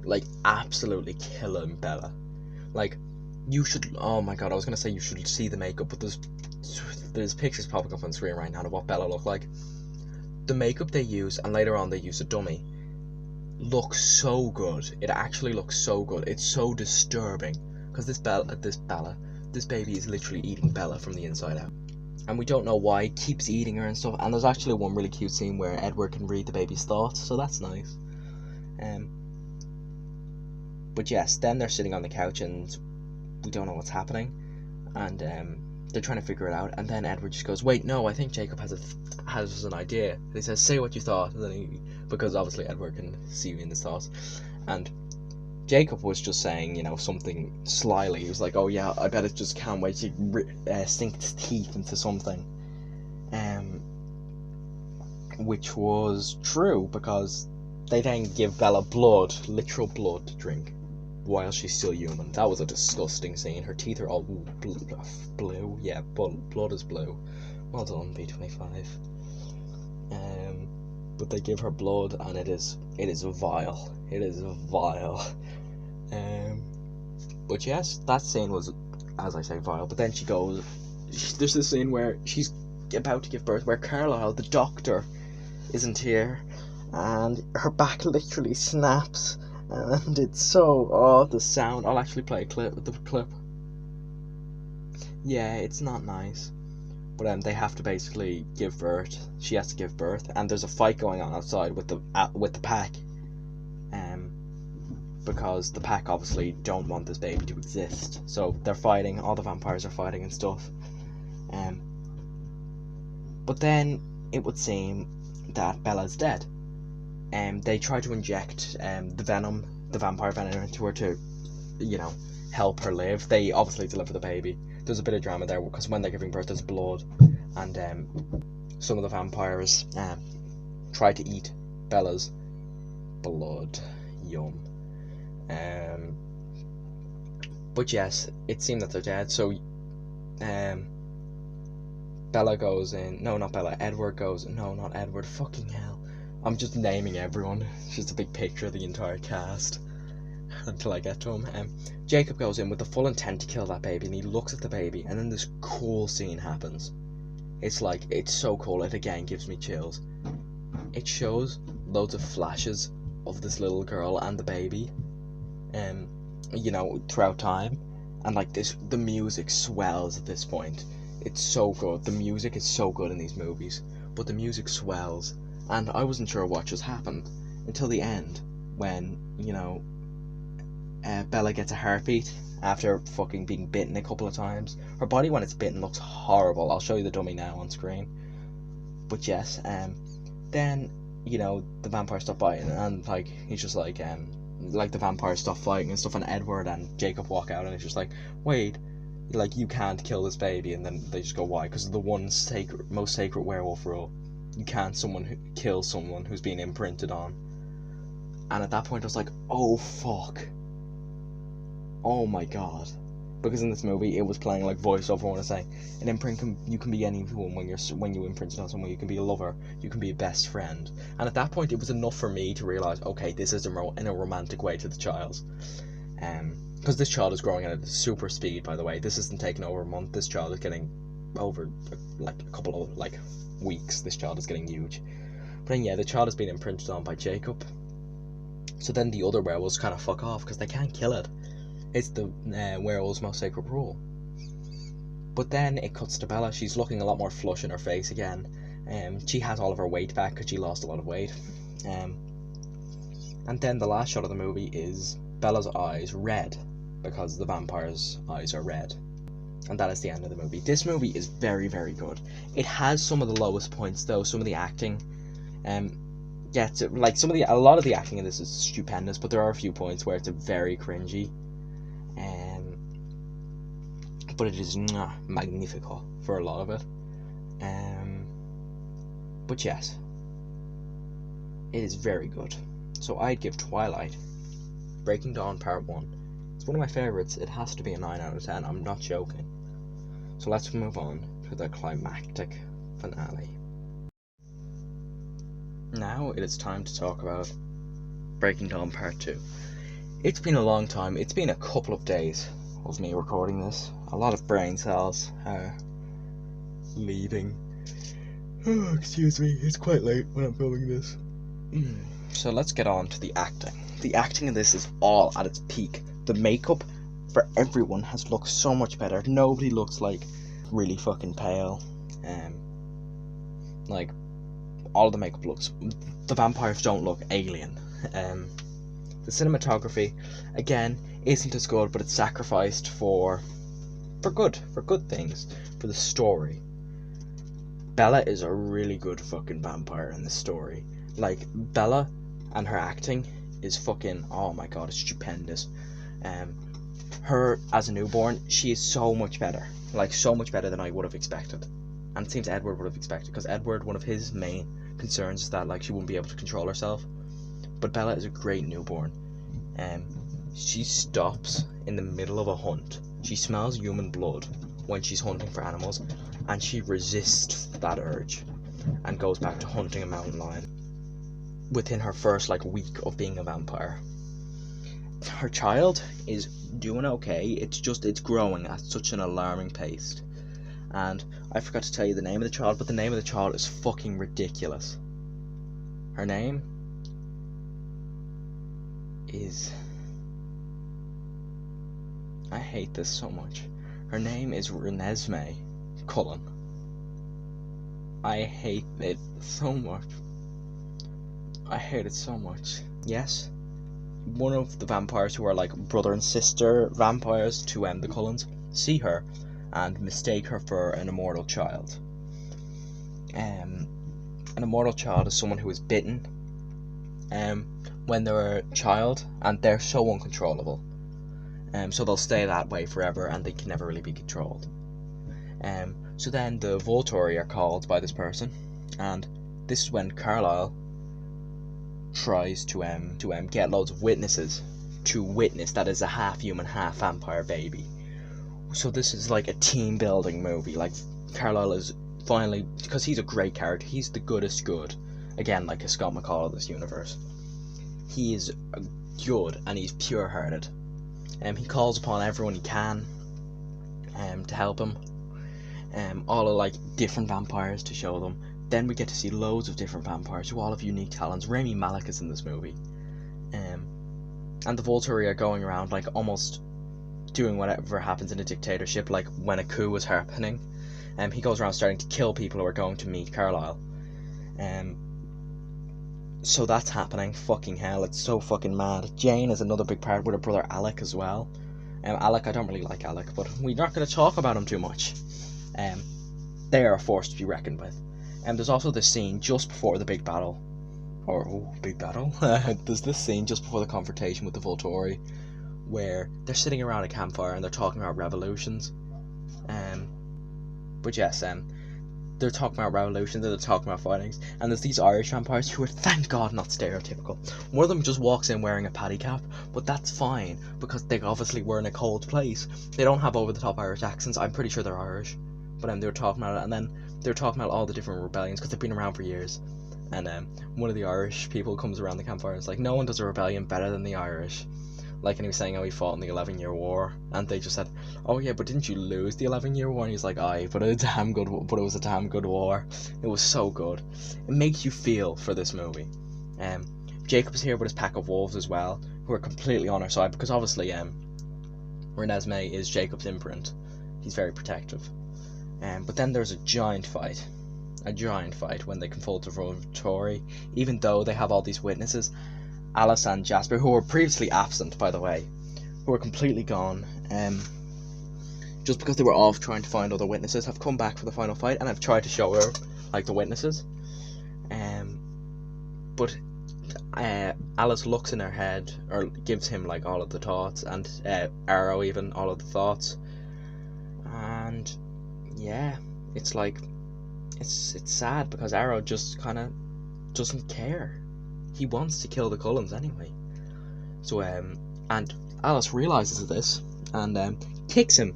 like, absolutely killing Bella. Like, you should, oh my god, I was gonna say you should see the makeup, but there's pictures popping up on screen right now of what Bella looked like. The makeup they use, and later on they use a dummy, looks so good. It actually looks so good. It's so disturbing, because this baby is literally eating Bella from the inside out, and we don't know why. It keeps eating her and stuff. And there's actually one really cute scene where Edward can read the baby's thoughts, so that's nice. But yes, then they're sitting on the couch and we don't know what's happening, and they're trying to figure it out, and then Edward just goes, wait, no, I think Jacob has an idea. And he says, say what you thought, and then because obviously Edward can see in his thoughts, and Jacob was just saying, something slyly. He was like, "Oh yeah, I bet it just can't wait to sink its teeth into something," which was true because they then give Bella blood, literal blood, to drink while she's still human. That was a disgusting scene. Her teeth are all blue. Yeah, blood is blue. Well done, B25. But they give her blood, and it is vile. It is vile. But yes, that scene was, as I say, vile. But then she goes. There's this scene where she's about to give birth, where Carlisle, the doctor, isn't here, and her back literally snaps, and it's so the sound. I'll actually play the clip. Yeah, it's not nice. But they have to basically give birth. She has to give birth, and there's a fight going on outside with the pack, because the pack obviously don't want this baby to exist. So they're fighting. All the vampires are fighting and stuff. But then it would seem that Bella's dead. They try to inject the vampire venom into her to, help her live. They obviously deliver the baby. There's a bit of drama there because when they're giving birth, there's blood, and some of the vampires try to eat Bella's blood. Yum. But yes, it seemed that they're dead. So Bella goes in. No, not Bella. Edward goes. No, not Edward. Fucking hell. I'm just naming everyone. It's just a big picture of the entire cast until I get to him. Jacob goes in with the full intent to kill that baby, and he looks at the baby, and then this cool scene happens. It's so cool. It again gives me chills. It shows loads of flashes of this little girl and the baby, throughout time, and the music swells at this point. It's so good. The music is so good in these movies, but the music swells, and I wasn't sure what just happened until the end when Bella gets a heartbeat after fucking being bitten a couple of times. Her body when it's bitten looks horrible. I'll show you the dummy now on screen. But yes, then the vampires stop biting, and he's just the vampires stop fighting and stuff, and Edward and Jacob walk out, and it's just wait, you can't kill this baby, and then they just go, why? Because of the one most sacred werewolf rule. You can't kill someone who's been imprinted on. And at that point I was like, oh fuck. Oh my god. Because in this movie it was playing voiceover. I want to say an imprint you can be anyone when you imprint on someone. You can be a lover, you can be a best friend. And at that point it was enough for me to realise, okay, this is in a romantic way to the child. Because this child is growing at a super speed, by the way. This isn't taking over a month. This child is getting over a couple of weeks. This child is getting huge. But then yeah, the child has been imprinted on by Jacob. So then the other werewolves kind of fuck off because they can't kill it. It's the werewolf's most sacred rule. But then it cuts to Bella. She's looking a lot more flush in her face again. She has all of her weight back because she lost a lot of weight. And then the last shot of the movie is Bella's eyes red because the vampire's eyes are red. And that is the end of the movie. This movie is very, very good. It has some of the lowest points though. Some of the acting gets a lot of the acting in this is stupendous, but there are a few points where it's very cringy. But it is magnifico for a lot of it. But yes, it is very good. So I'd give Twilight, Breaking Dawn Part 1. It's one of my favourites. It has to be a 9 out of 10. I'm not joking. So let's move on to the climactic finale. Now it is time to talk about Breaking Dawn Part 2. It's been a long time. It's been a couple of days of me recording this. A lot of brain cells are leaving. Oh, excuse me, it's quite late when I'm filming this. So let's get on to the acting. The acting in this is all at its peak. The makeup for everyone has looked so much better. Nobody looks really fucking pale. All of the makeup looks. The vampires don't look alien. The cinematography, again, isn't as good, but it's sacrificed for good things, for the story. Bella is a really good fucking vampire in this story. Bella and her acting is fucking, oh my god, it's stupendous. Her as a newborn, she is so much better, like so much better than I would have expected, and it seems Edward would have expected, because Edward, one of his main concerns is that like she wouldn't be able to control herself, but Bella is a great newborn. She stops in the middle of a hunt. She smells human blood when she's hunting for animals, and she resists that urge and goes back to hunting a mountain lion within her first like week of being a vampire. Her child is doing okay, it's growing at such an alarming pace. And I forgot to tell you the name of the child, but the name of the child is fucking ridiculous. Her name is... I hate this so much. Her name is Renesmee Cullen. I hate it so much. I hate it so much. Yes, one of the vampires who are like brother and sister vampires to the Cullens see her and mistake her for an immortal child. An immortal child is someone who is bitten when they're a child, and they're so uncontrollable. So they'll stay that way forever, and they can never really be controlled. So then the Volturi are called by this person, and this is when Carlisle tries to get loads of witnesses to witness that is a half human, half vampire baby. So this is like a team building movie. Like Carlisle is finally, because he's a great character, he's the goodest good. Again, like a Scott McCall of this universe. He is good and he's pure hearted. He calls upon everyone he can to help him. All of like different vampires to show them. Then we get to see loads of different vampires who all have unique talents. Rami Malek is in this movie. And the Volturi are going around like almost doing whatever happens in a dictatorship, like when a coup was happening. He goes around starting to kill people who are going to meet Carlisle. So that's happening. Fucking hell, it's so fucking mad. Jane is another big part with her brother Alec as well. Alec, I don't really like Alec, but we're not going to talk about him too much. They are a force to be reckoned with. There's also this scene just before the big battle. Big battle? There's this scene just before the confrontation with the Volturi, where they're sitting around a campfire and they're talking about revolutions. But yes, they're talking about revolutions and they're talking about fightings, and there's these Irish vampires who are, thank God, not stereotypical. One of them just walks in wearing a paddy cap, but that's fine, because they obviously were in a cold place. They don't have over-the-top Irish accents. I'm pretty sure they're Irish. But they were talking about it, and then they were talking about all the different rebellions, because they've been around for years. And one of the Irish people comes around the campfire and is like, no one does a rebellion better than the Irish. Like, and he was saying, oh, he fought in the 11-year war, and they just said, oh yeah, but didn't you lose the 11-year war? And he's like, aye, but it was a damn good war. It was so good. It makes you feel for this movie. Jacob's here with his pack of wolves as well, who are completely on our side, because obviously Renesmee is Jacob's imprint. He's very protective. But then there's a giant fight when they confront the Volturi, even though they have all these witnesses. Alice and Jasper, who were previously absent, by the way, who are completely gone, just because they were off trying to find other witnesses, have come back for the final fight, and have tried to show her, like, the witnesses. But Alice looks in her head, or gives him, like, all of the thoughts, and Arrow even, all of the thoughts. And, yeah, it's like, it's sad, because Arrow just kind of doesn't care. He wants to kill the Cullens anyway. So, and Alice realises this, and kicks him.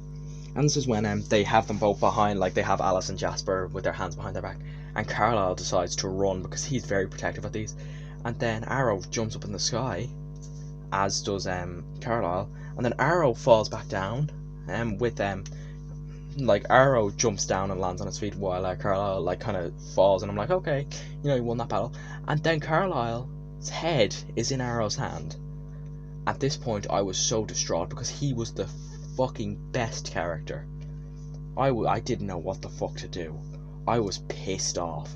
And this is when they have them both behind, like they have Alice and Jasper with their hands behind their back. And Carlisle decides to run, because he's very protective of these. And then Arrow jumps up in the sky, as does Carlisle. And then Arrow falls back down, like Arrow jumps down and lands on his feet, while Carlisle like kind of falls, and I'm like, okay, you know, he won that battle. And then Carlisle's head is in Arrow's hand. At this point, I was so distraught, because he was the fucking best character. I didn't know what the fuck to do. I was pissed off.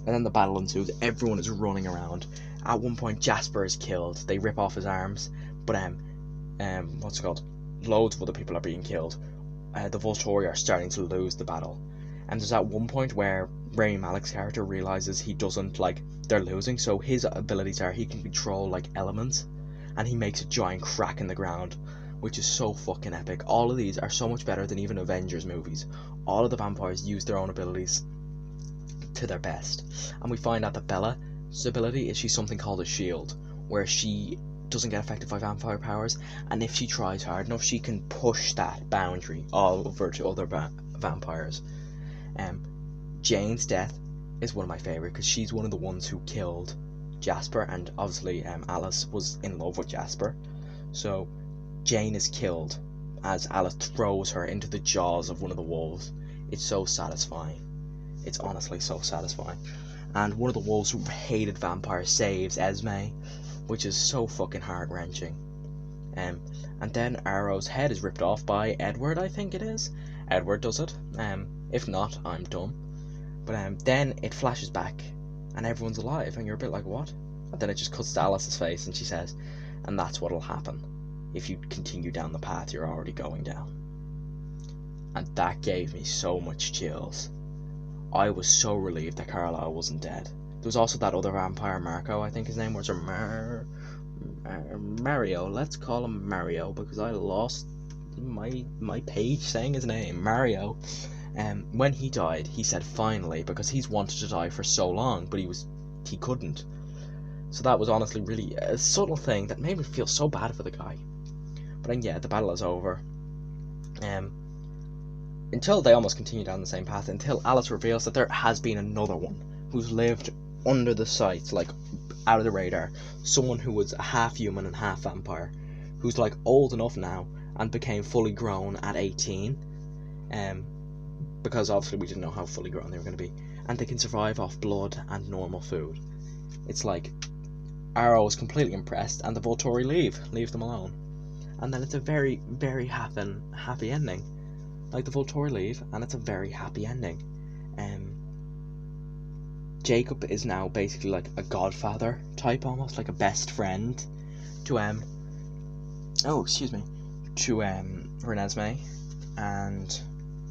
And then the battle ensues. Everyone is running around. At one point, Jasper is killed. They rip off his arms, but what's it called? Loads of other people are being killed. The Volturi are starting to lose the battle, and there's at one point where Rami Malek's character realizes he doesn't, like, they're losing, so his abilities are he can control, like, elements, and he makes a giant crack in the ground, which is so fucking epic. All of these are so much better than even Avengers movies. All of the vampires use their own abilities to their best, and we find out that Bella's ability is she's something called a shield, where she doesn't get affected by vampire powers, and if she tries hard enough, she can push that boundary all over to other vampires. Jane's death is one of my favourite, because she's one of the ones who killed Jasper, and obviously Alice was in love with Jasper, so Jane is killed as Alice throws her into the jaws of one of the wolves. It's so satisfying. It's honestly so satisfying. And one of the wolves who hated vampires saves Esme, which is so fucking heart-wrenching. And then Arrow's head is ripped off by Edward, I think it is. Edward does it. If not, I'm dumb. But then it flashes back, and everyone's alive, and you're a bit like, what? And then it just cuts to Alice's face, and she says, and that's what'll happen if you continue down the path you're already going down. And that gave me so much chills. I was so relieved that Carlisle wasn't dead. There was also that other vampire, Marco, I think his name was, or Mario. Let's call him Mario, because I lost my page saying his name, Mario. When he died, he said finally, because he's wanted to die for so long, but he couldn't. So that was honestly really a subtle thing that made me feel so bad for the guy. But then, yeah, the battle is over. Until they almost continue down the same path, until Alice reveals that there has been another one who's lived under the sights, like out of the radar. Someone who was half human and half vampire, who's like old enough now and became fully grown at 18. Because obviously we didn't know how fully grown they were going to be. And they can survive off blood and normal food. It's like Arrow is completely impressed, and the Volturi leave them alone. And then it's a very, very happy ending. Like, the Volturi leave, and it's a very happy ending. Jacob is now basically like a godfather type, almost like a best friend to Renesmee, and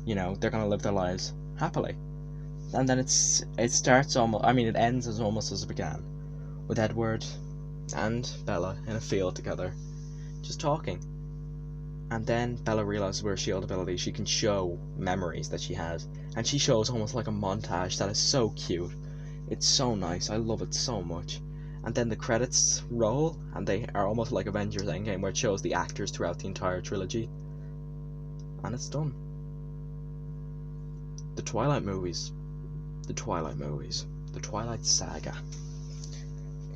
you know, they're gonna live their lives happily. And then it starts almost, I mean, it ends as almost as it began, with Edward and Bella in a field together, just talking. And then Bella realizes with her shield ability she can show memories that she has, and she shows almost like a montage that is so cute. It's so nice. I love it so much. And then the credits roll, and they are almost like Avengers Endgame, where it shows the actors throughout the entire trilogy. And it's done. The Twilight movies. The Twilight movies. The Twilight saga.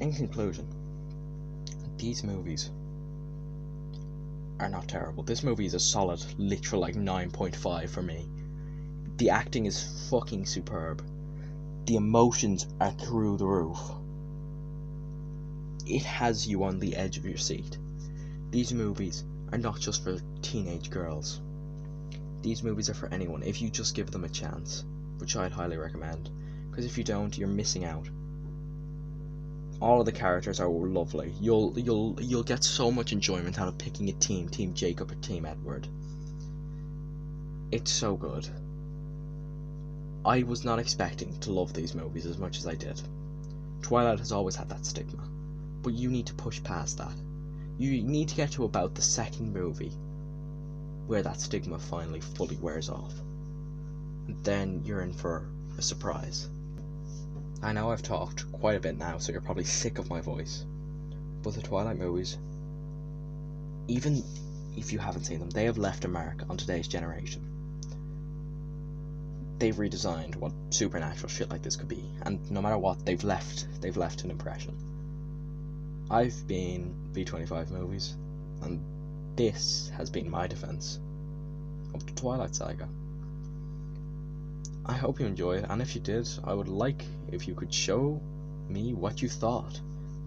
In conclusion, these movies are not terrible. This movie is a solid, literal, like 9.5 for me. The acting is fucking superb. The emotions are through the roof. It has you on the edge of your seat. These movies are not just for teenage girls. These movies are for anyone, if you just give them a chance, which I'd highly recommend, because if you don't, you're missing out. All of the characters are lovely. You'll get so much enjoyment out of picking a team Jacob or Team Edward. It's so good. I was not expecting to love these movies as much as I did. Twilight has always had that stigma, but you need to push past that. You need to get to about the second movie where that stigma finally fully wears off. And then you're in for a surprise. I know I've talked quite a bit now, so you're probably sick of my voice, but the Twilight movies, even if you haven't seen them, they have left a mark on today's generation. They've redesigned what supernatural shit like this could be, and no matter what, they've left an impression. I've been B25 movies, and this has been my defense of the Twilight saga. I hope you enjoyed it, and if you did, I would like if you could show me what you thought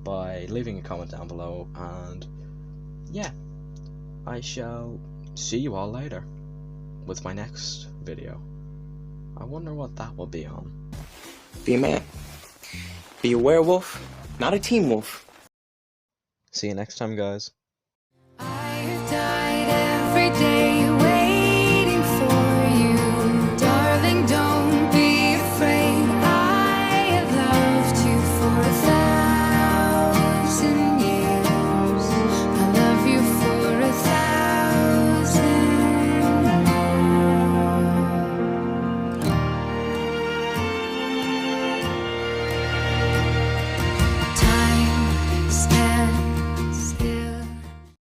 by leaving a comment down below, and yeah, I shall see you all later with my next video. I wonder what that will be on. Be a man. Be a werewolf, not a teen wolf. See you next time, guys. I have died every day.